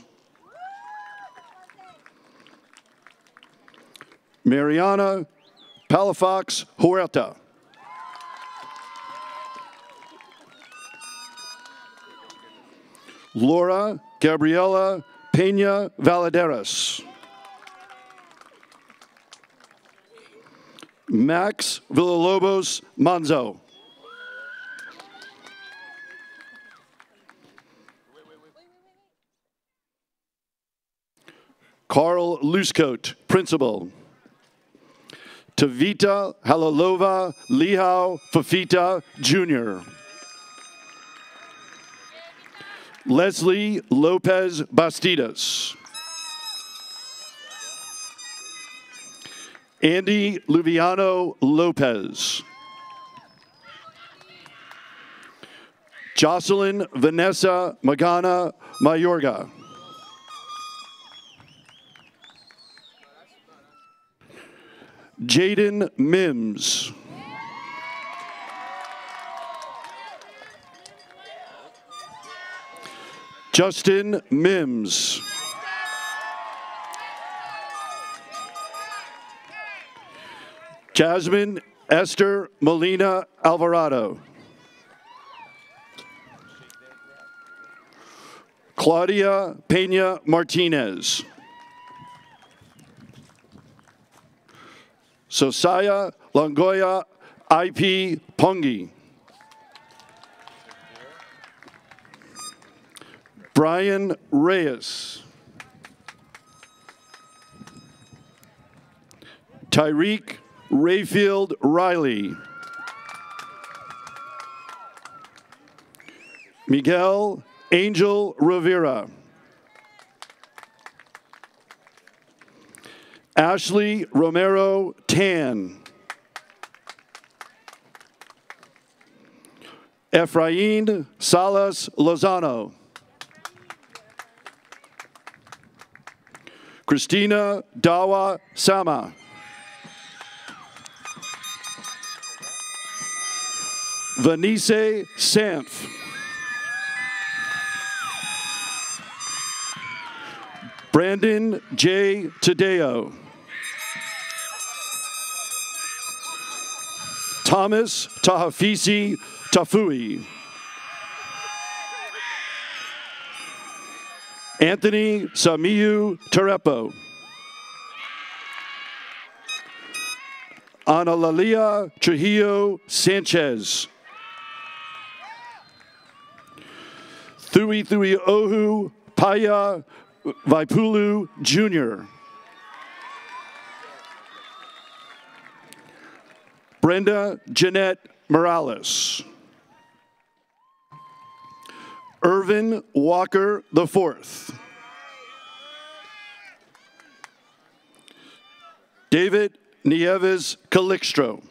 Mariana Palafox Huerta. Laura Gabriela Peña Valadares. Max Villalobos Manzo. Carl Loosecoat, Principal. Tavita Halalova Lihau Fafita, Jr. Leslie Lopez Bastidas. Andy Luviano Lopez. Jocelyn Vanessa Magana Mayorga. Jaden Mims. Justin Mims. Jasmine Esther Molina Alvarado. Claudia Peña Martinez. Sosaya Longoya IP Pongi. Brian Reyes. Tyreek Rayfield Riley. Miguel Angel Rivera. Ashley Romero Tan. Efrain Salas Lozano. Christina Dawa Sama. Vanice Sanf. Brandon J. Tadeo. Thomas Tahafisi Tafui. Anthony Samiu Terepo. Analalia Trujillo Sanchez. Thui Ohu Paya Vaipulu Jr. Brenda Jeanette Morales. Irvin Walker IV. David Nieves Calixtro.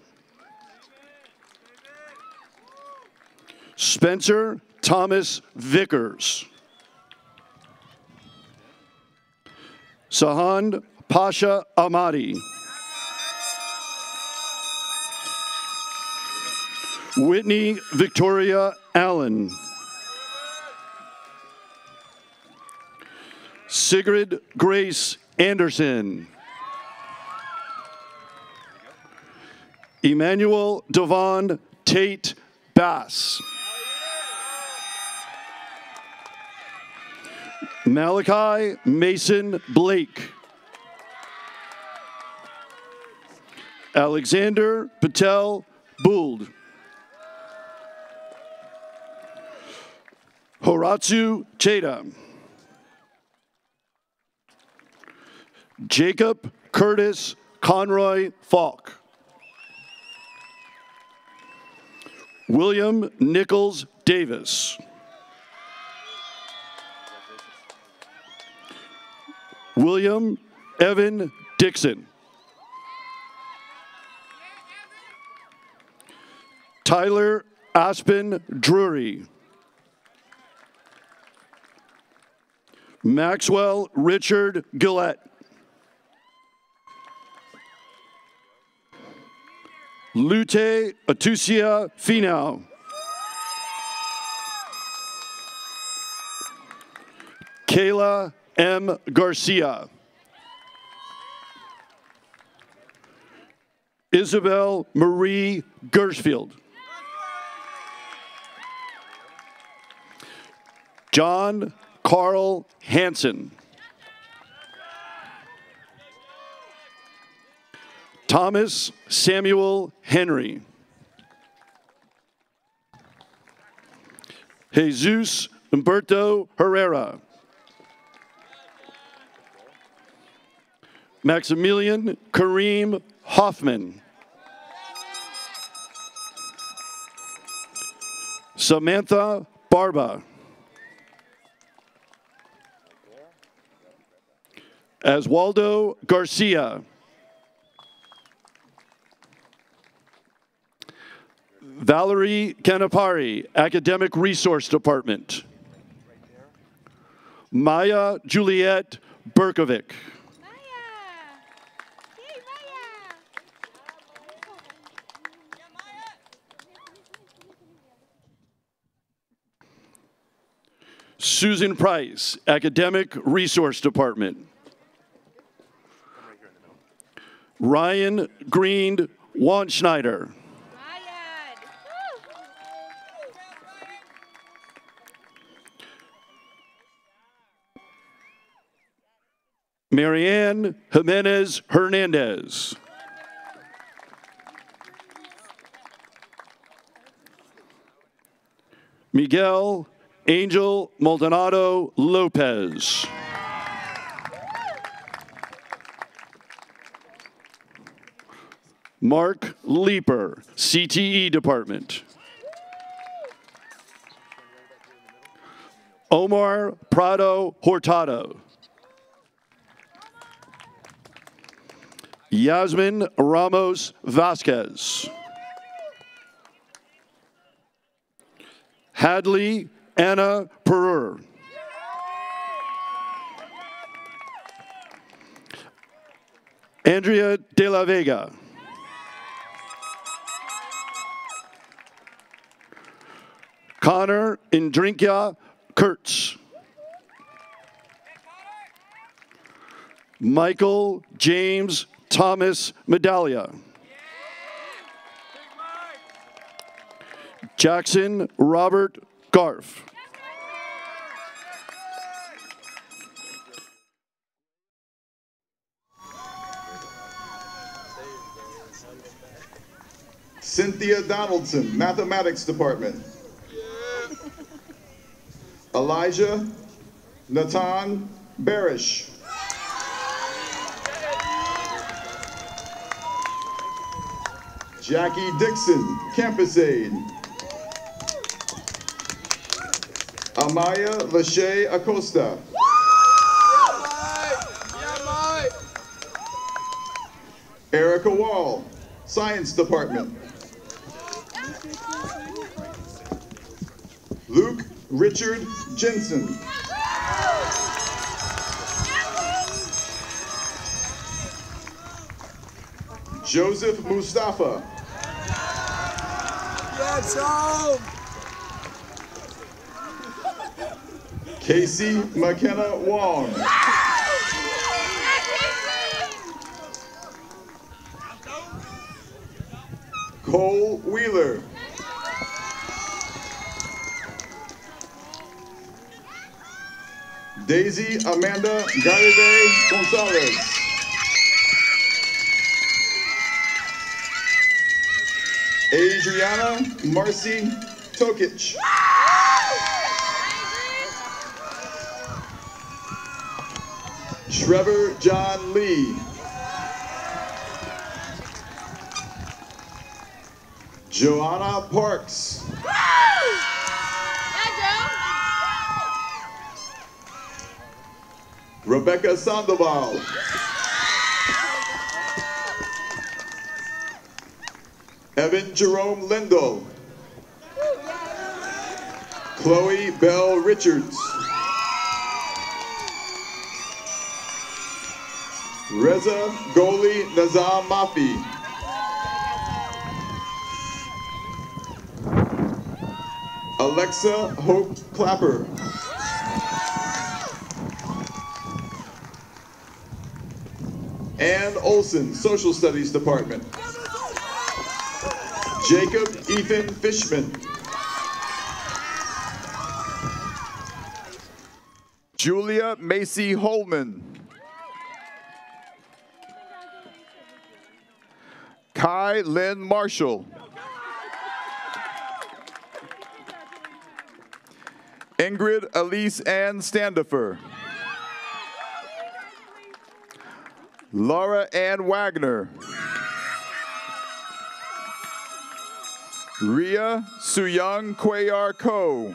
Spencer Thomas Vickers. Sahan Pasha Ahmadi. Whitney Victoria Allen. Sigrid Grace Anderson. Emmanuel Devon Tate Bass. Malachi Mason Blake. Alexander Patel Bould. Horatsu Cheda. Jacob Curtis Conroy Falk. William Nichols Davis. William Evan Dixon. Tyler Aspen Drury. Maxwell Richard Gillette. Lute Atusia Finau. Kayla M. Garcia. Isabel Marie Gersfield. John Carl Hansen. Thomas Samuel Henry. Jesus Humberto Herrera. Maximilian Kareem Hoffman. Samantha Barba. Oswaldo Garcia. Valerie Canapari, Academic Resource Department. Maya Juliet Berkovic. Susan Price, Academic Resource Department. Ryan Green Wanschneider. Marianne Jimenez Hernandez. Miguel Angel Maldonado Lopez. Mark Leeper, CTE Department. Omar Prado Hurtado. Yasmin Ramos Vasquez. Hadley Anna Perur. Andrea de la Vega. Connor Indrinkia Kurtz. Michael James Thomas Medallia. Jackson Robert Garf. Cynthia Donaldson, Mathematics Department. Elijah Natan Barish. Jackie Dixon, Campus Aide. Amaya Lachey Acosta. Erica Wall, Science Department. Luke Richard Jensen. Joseph Mustafa. Let's go! Casey McKenna Wong. Cole Wheeler. Daisy Amanda Garibay Gonzalez. Adriana Marcy Tokic. Trevor John Lee. Joanna Parks. Rebecca Sandoval. Evan Jerome Lindo. Chloe Bell Richards. Reza Goli Nazam Mafi. Alexa Hope Clapper. Ann Olson, Social Studies Department. Jacob Ethan Fishman. Julia Macy Holman. Kai Lynn Marshall. Ingrid Elise Ann Standifer. Laura Ann Wagner. Ria Suyang Kwayar Ko.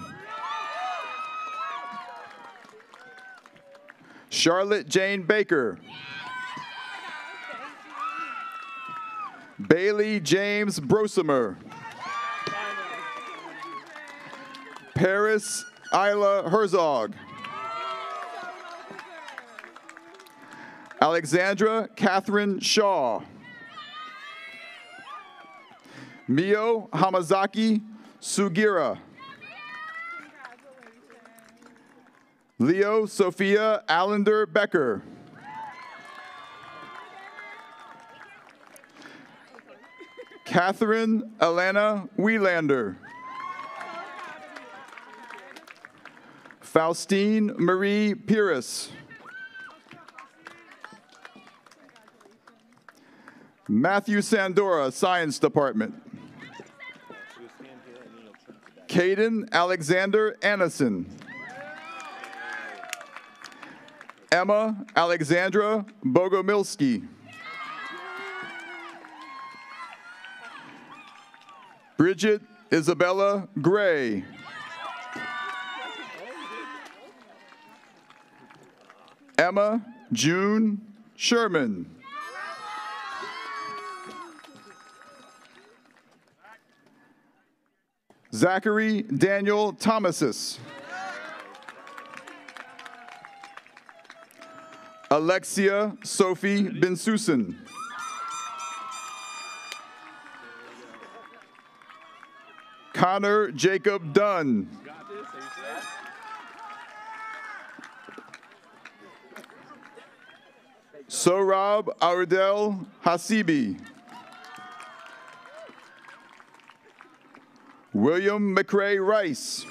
Charlotte Jane Baker. Bailey James Brosimer. Paris Isla Herzog. Alexandra Catherine Shaw. Mio Hamazaki Sugira. Leo Sophia Allender Becker. Catherine Alana Wieland. Faustine Marie Pires. Matthew Sandora, Science Department. Caden Alexander Annison. Emma Alexandra Bogomilski. Bridget Isabella Gray. Emma June Sherman. Zachary Daniel Thomasis. Alexia Sophie Bensusen. Connor Jacob Dunn. Sohrab Ardel Hasibi. William McRae Rice.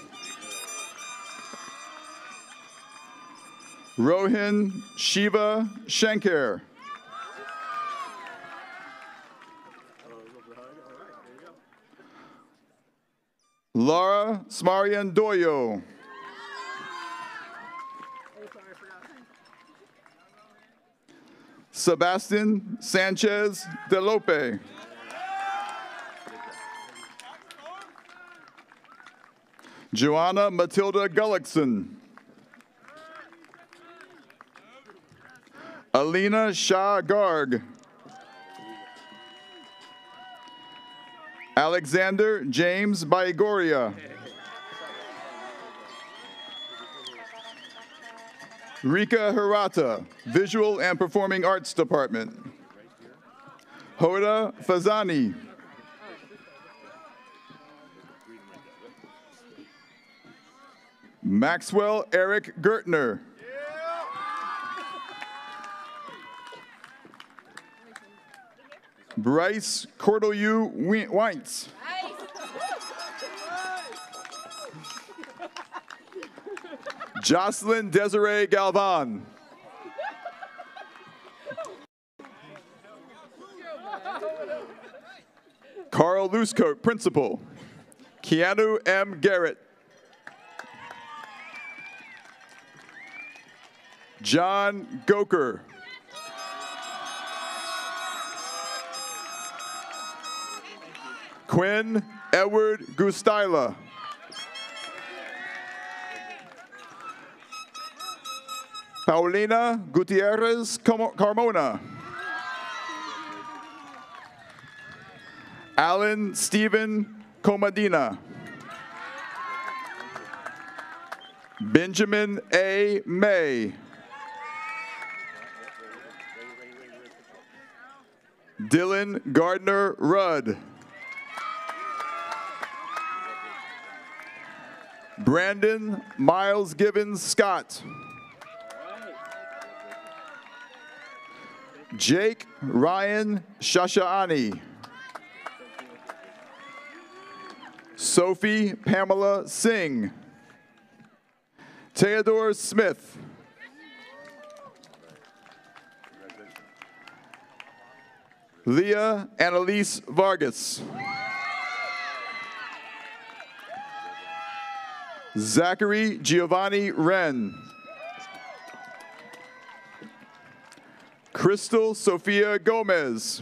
Rohin Shiva Shankar. Laura Smarian Doyo. Sebastian Sanchez de Lope. Joanna Matilda Gullickson. Alina Shah Garg. Alexander James Baigoria. Rika Hirata, Visual and Performing Arts Department. Hoda Fazani. Maxwell Eric Gertner. Bryce Cordelieu Weintz. Jocelyn Desiree Galvan. Carl Loosecoat, Principal. Keanu M. Garrett. John Goker. Quinn Edward Gustila. Paulina Gutierrez Carmona. Alan Stephen Comadina. Benjamin A. May. Dylan Gardner Rudd. Brandon Miles Gibbons Scott. Jake Ryan Shashaani. Sophie Pamela Singh. Theodore Smith. Leah Annalise Vargas. Zachary Giovanni Wren. Crystal Sophia Gomez.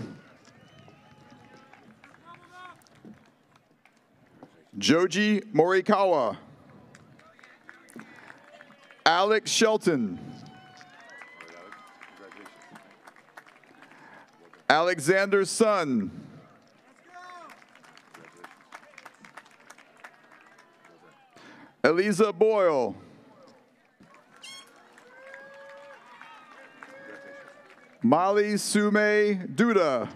Joji Morikawa. Alex Shelton. Alexander Sun. Eliza Boyle. Molly Sume Duda.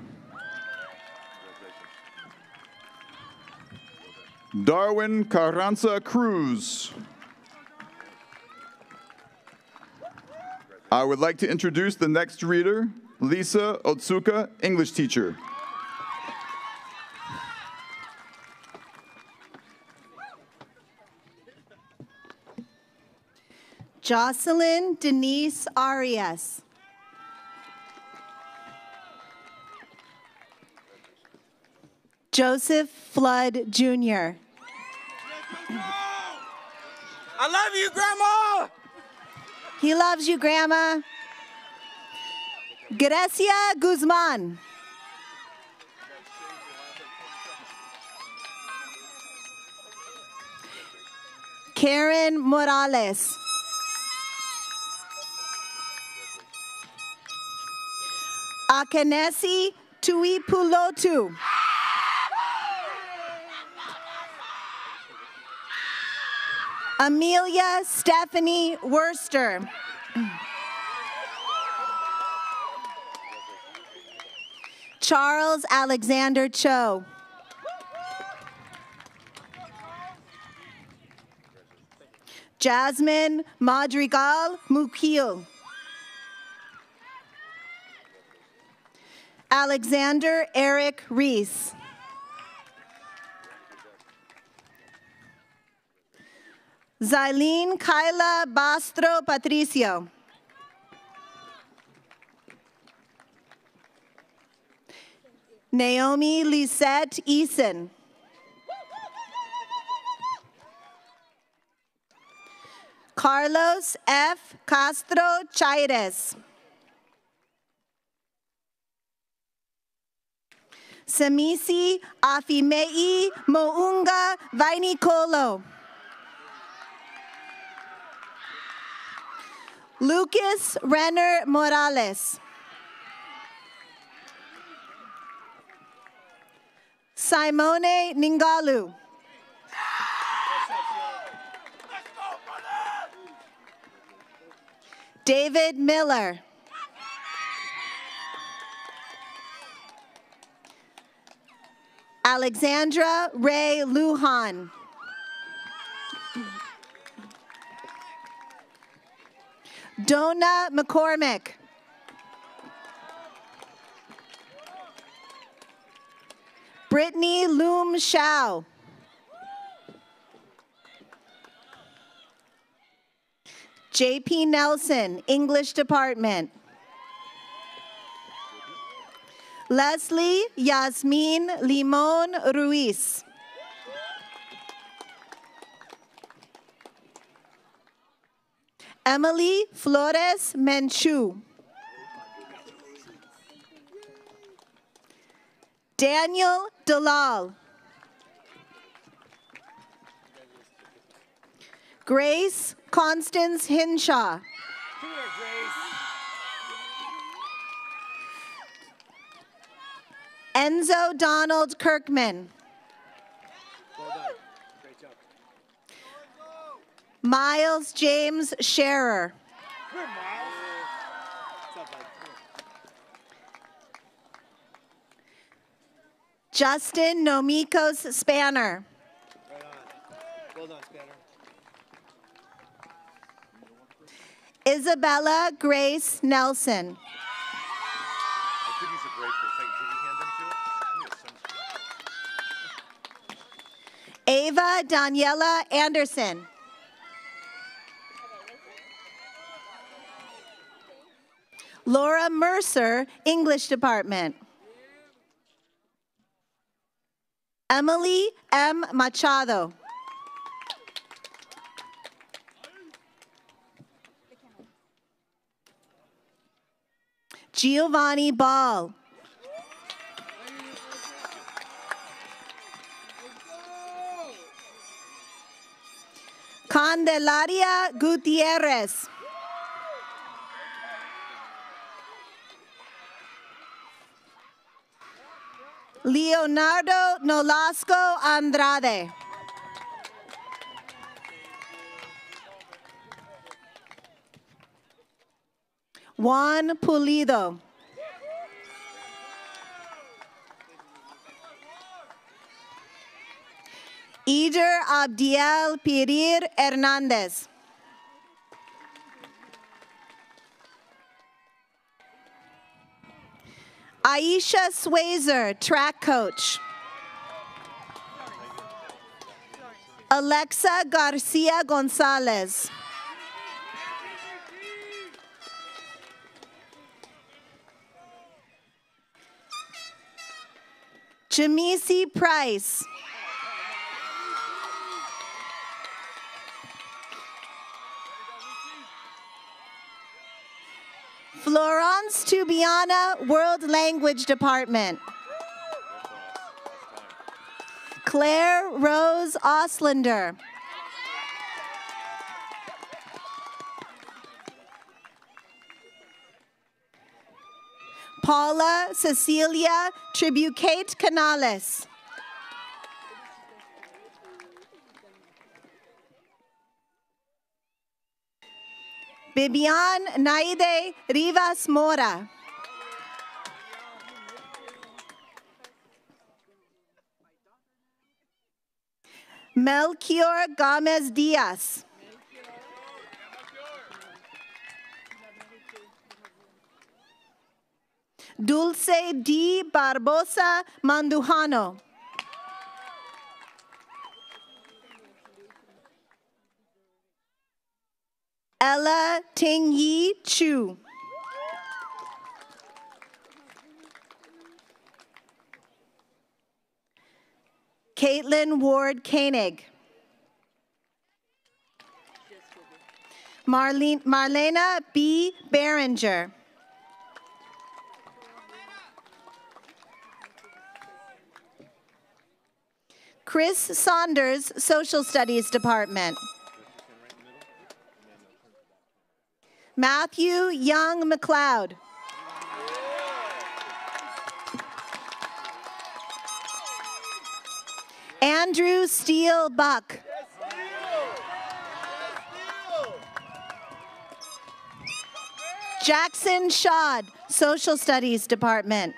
Darwin Carranza Cruz. I would like to introduce the next reader, Lisa Otsuka, English teacher. Jocelyn Denise Arias. Joseph Flood Jr. I love you, Grandma! He loves you, Grandma. Grecia Guzman. Karen Morales. Akenesi Tuipulotu. Amelia Stephanie Worster. Charles Alexander Cho. Jasmine Madrigal Mukil. Alexander Eric Reese. Zylene Kyla Bastro Patricio. Naomi Lisette Eason. Carlos F. Castro Chaires. Samisi Afimei Mounga Vainicolo. Lucas Renner Morales. Simone Ningalu. David Miller. Alexandra Ray Lujan. Donna McCormick. Brittany Loom Shao. J.P. Nelson, English Department. Leslie Yasmin Limon Ruiz. Emily Flores Menchu. Daniel Dalal. Grace Constance Hinshaw. Enzo Donald Kirkman. Miles James Scherer. Justin Nomikos Spanner. Well done, Spanner. Isabella Grace Nelson. I could use a break for a second. Could you hand them to her? Ava Daniela Anderson. Laura Mercer, English Department. Emily M. Machado. Giovanni Ball. Candelaria Gutierrez. Leonardo Nolasco Andrade. Juan Pulido. Ider Abdiel Pirir Hernandez. Aisha Swazer, track coach. Alexa Garcia Gonzalez. Jamisi Price. Florence Tubiana, World Language Department. Claire Rose Oslander. Paula Cecilia Tribucate Canales. Bibian Naide Rivas Mora. Melchior Gomez Diaz. Dulce D. Barbosa Mandujano. Ella Ting Yi Chu. Caitlin Ward Koenig. Marlena B. Behringer. Chris Saunders, Social Studies Department. Matthew Young McLeod. Andrew Steele Buck. Jackson Shad, Social Studies Department.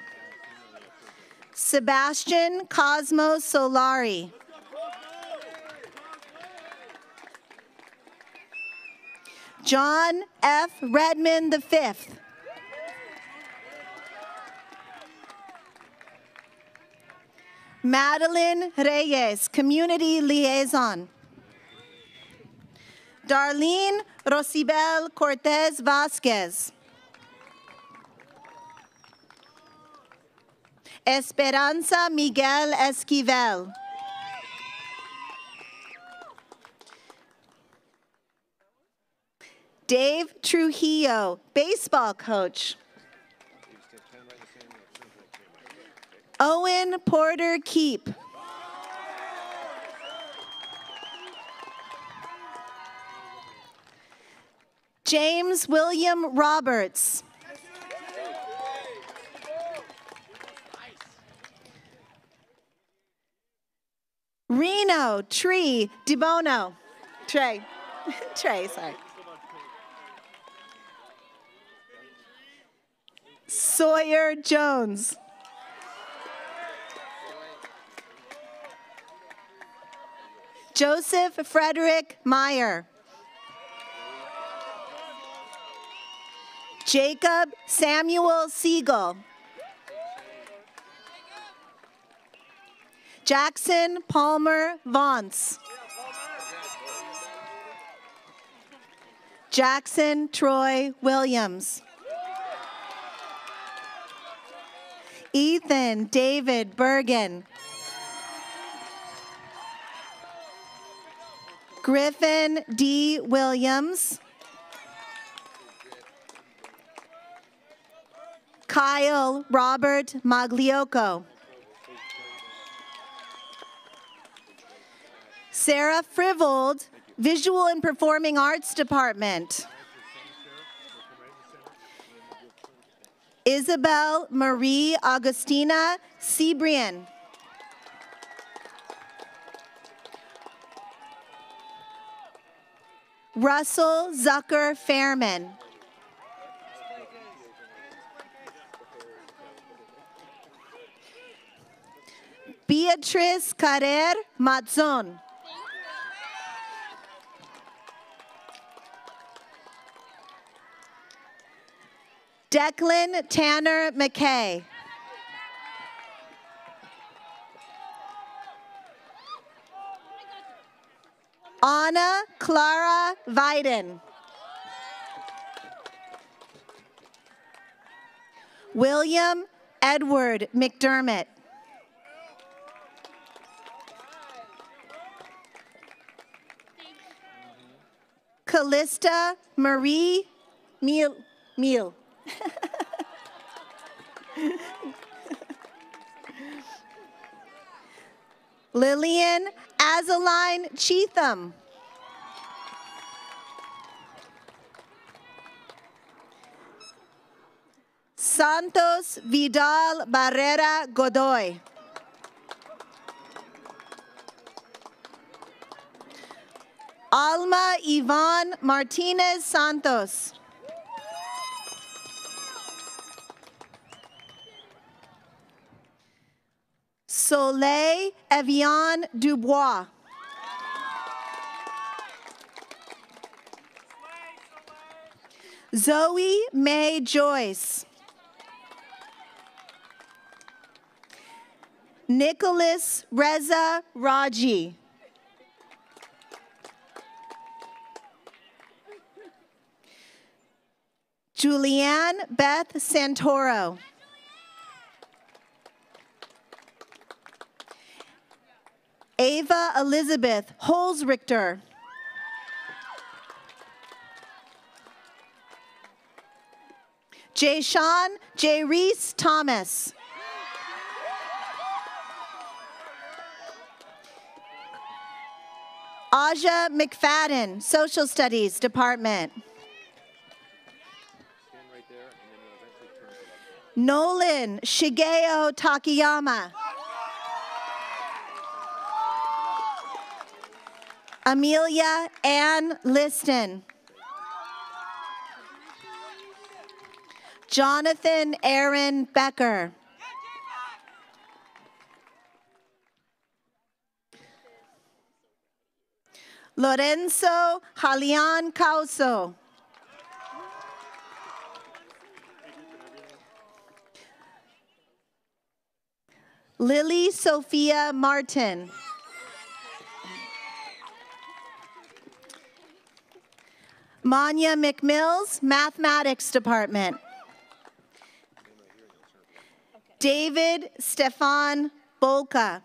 Sebastian Cosmo Solari. John F. Redmond V. Madeline Reyes, Community Liaison. Darlene Rosibel Cortez Vasquez. Esperanza Miguel Esquivel. Dave Trujillo, baseball coach. Owen Porter Keep. James William Roberts. Reno Tree DeBono. Trey, sorry. Sawyer Jones. Joseph Frederick Meyer. Jacob Samuel Siegel. Jackson Palmer Vance. Jackson Troy Williams. Ethan David Bergen. Griffin D. Williams. Kyle Robert Magliocco. Sarah Frivold, Visual and Performing Arts Department. Isabel Marie Augustina Sebrian. Russell Zucker Fairman. Beatrice Carrer Matzon. Declan Tanner McKay. Anna Clara Viden. William Edward McDermott. Callista Marie Meal. Lillian Azaline Cheatham. Santos Vidal Barrera Godoy. Alma Yvonne Martinez Santos. Soleil Evian Dubois. Zoe May Joyce. Nicholas Reza Raji. Julianne Beth Santoro. Ava Elizabeth Holzrichter. Jayshawn J. Reese Thomas. Aja McFadden, Social Studies Department. Nolan Shigeo Takayama. Amelia Ann Liston. Jonathan Aaron Becker. Lorenzo Jalian Causo. Lily Sophia Martin. Manya McMills, Mathematics Department. David Stefan Bolka.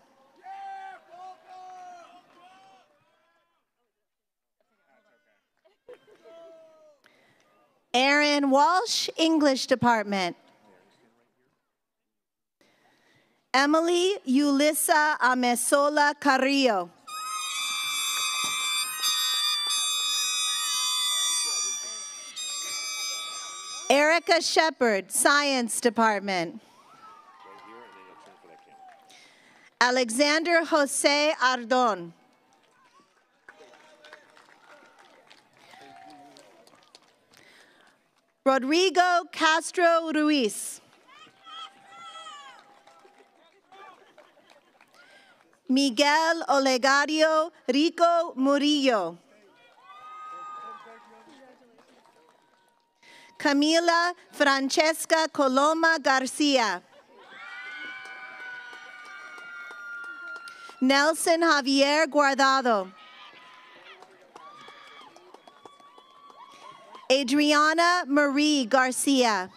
Aaron Walsh, English Department. Emily Ulissa Amesola Carrillo. Erica Shepard, Science Department. Alexander Jose Ardon. Rodrigo Castro Ruiz. Miguel Olegario Rico Murillo. Camila Francesca Coloma Garcia. Nelson Javier Guardado. Adriana Marie Garcia.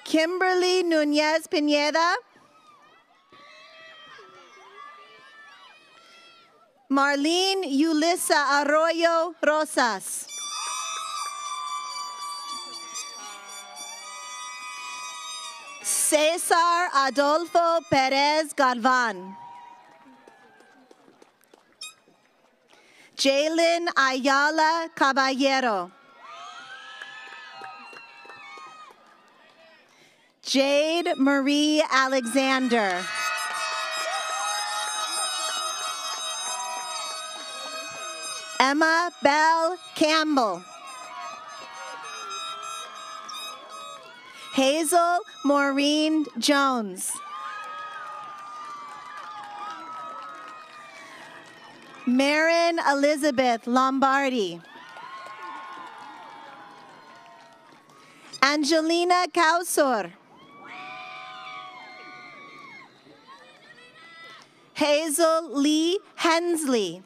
Kimberly Nunez Pineda. Marlene Yulissa Arroyo Rosas. Cesar Adolfo Perez Galvan. Jalen Ayala Caballero. Jade Marie Alexander. Emma Bell Campbell. Hazel Maureen Jones. Marin Elizabeth Lombardi. Angelina Kausor. Hazel Lee Hensley.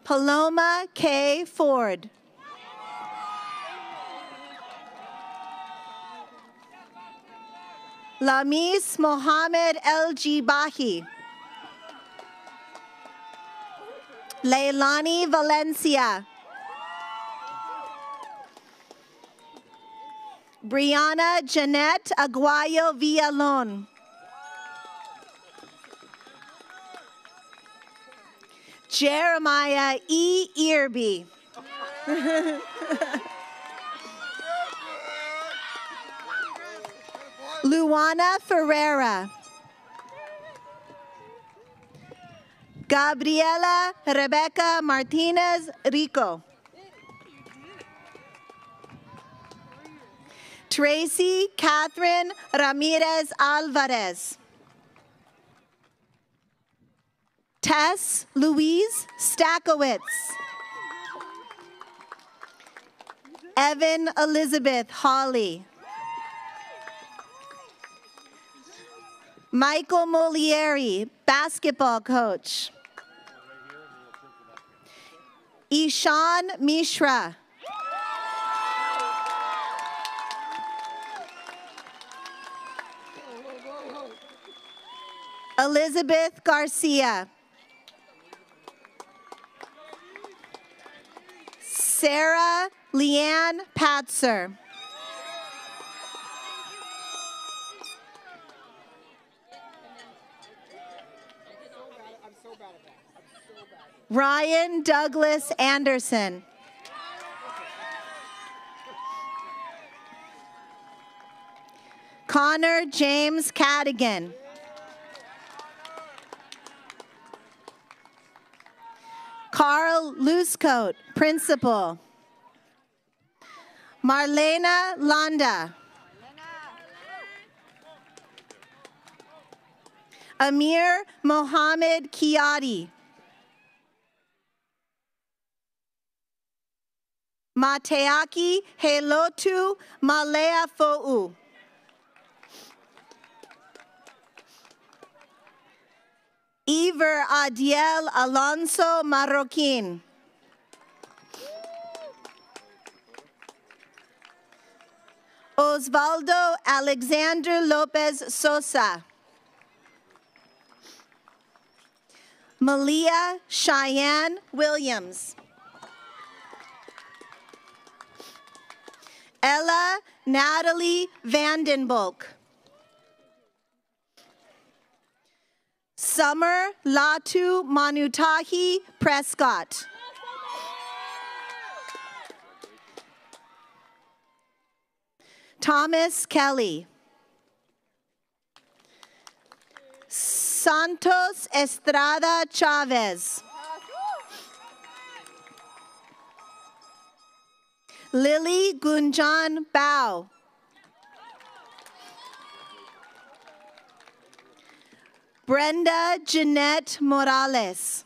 Paloma K. Ford. Lamis Mohammed El Jibahi. Leilani Valencia. Brianna Jeanette Aguayo Villalon. Jeremiah E. Earby. Luana Ferreira. Gabriela Rebecca Martinez Rico. Tracy Catherine Ramirez Alvarez. Tess Louise Stakowitz. Evan Elizabeth Hawley. Michael Molieri, basketball coach. Ishan Mishra. Elizabeth Garcia. Sarah Leanne Patzer. Ryan Douglas Anderson. Connor James Cadigan. Carl Loosecoat, principal. Marlena Landa. Amir Mohammed Kiadi. Mateaki Helotu Malea Fo'u. Iver Adiel Alonso Marroquin. Osvaldo Alexander Lopez Sosa. Malia Cheyenne Williams. Ella Natalie Vandenbolk. Summer Latu Manutahi Prescott. Thomas Kelly. Santos Estrada Chavez. Lily Gunjan Bao. Brenda Jeanette Morales.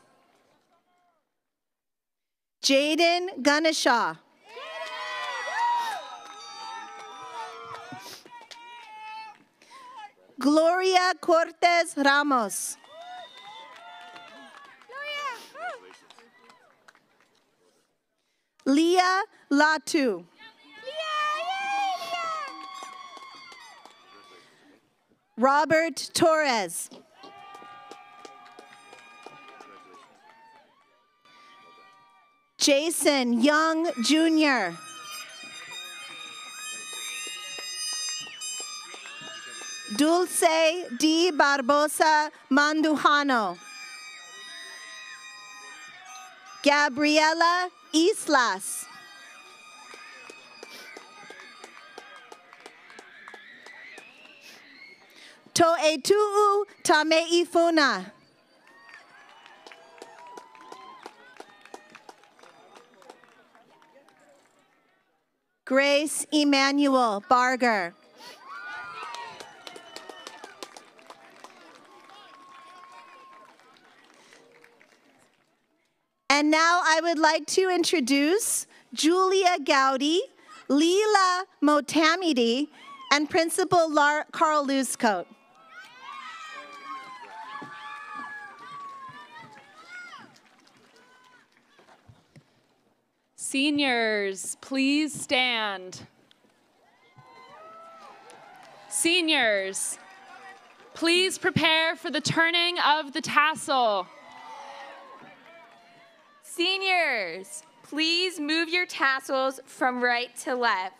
Jaden Ganesha. Gloria Cortez Ramos. Leah Latu. Robert Torres. Jason Young, Jr. Dulce D. Barbosa Mandujano. Gabriela Islas. To'etu'u Tameifuna. Grace Emmanuel Barger. And now I would like to introduce Julia Gowdy, Leela Motamidi, and Principal Carl Loosecoat. Seniors, please stand. Seniors, please prepare for the turning of the tassel. Seniors, please move your tassels from right to left.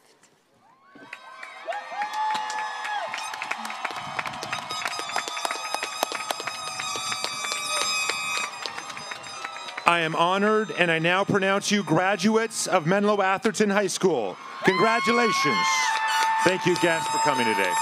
I am honored, and I now pronounce you graduates of Menlo-Atherton High School. Congratulations. Thank you, guests, for coming today.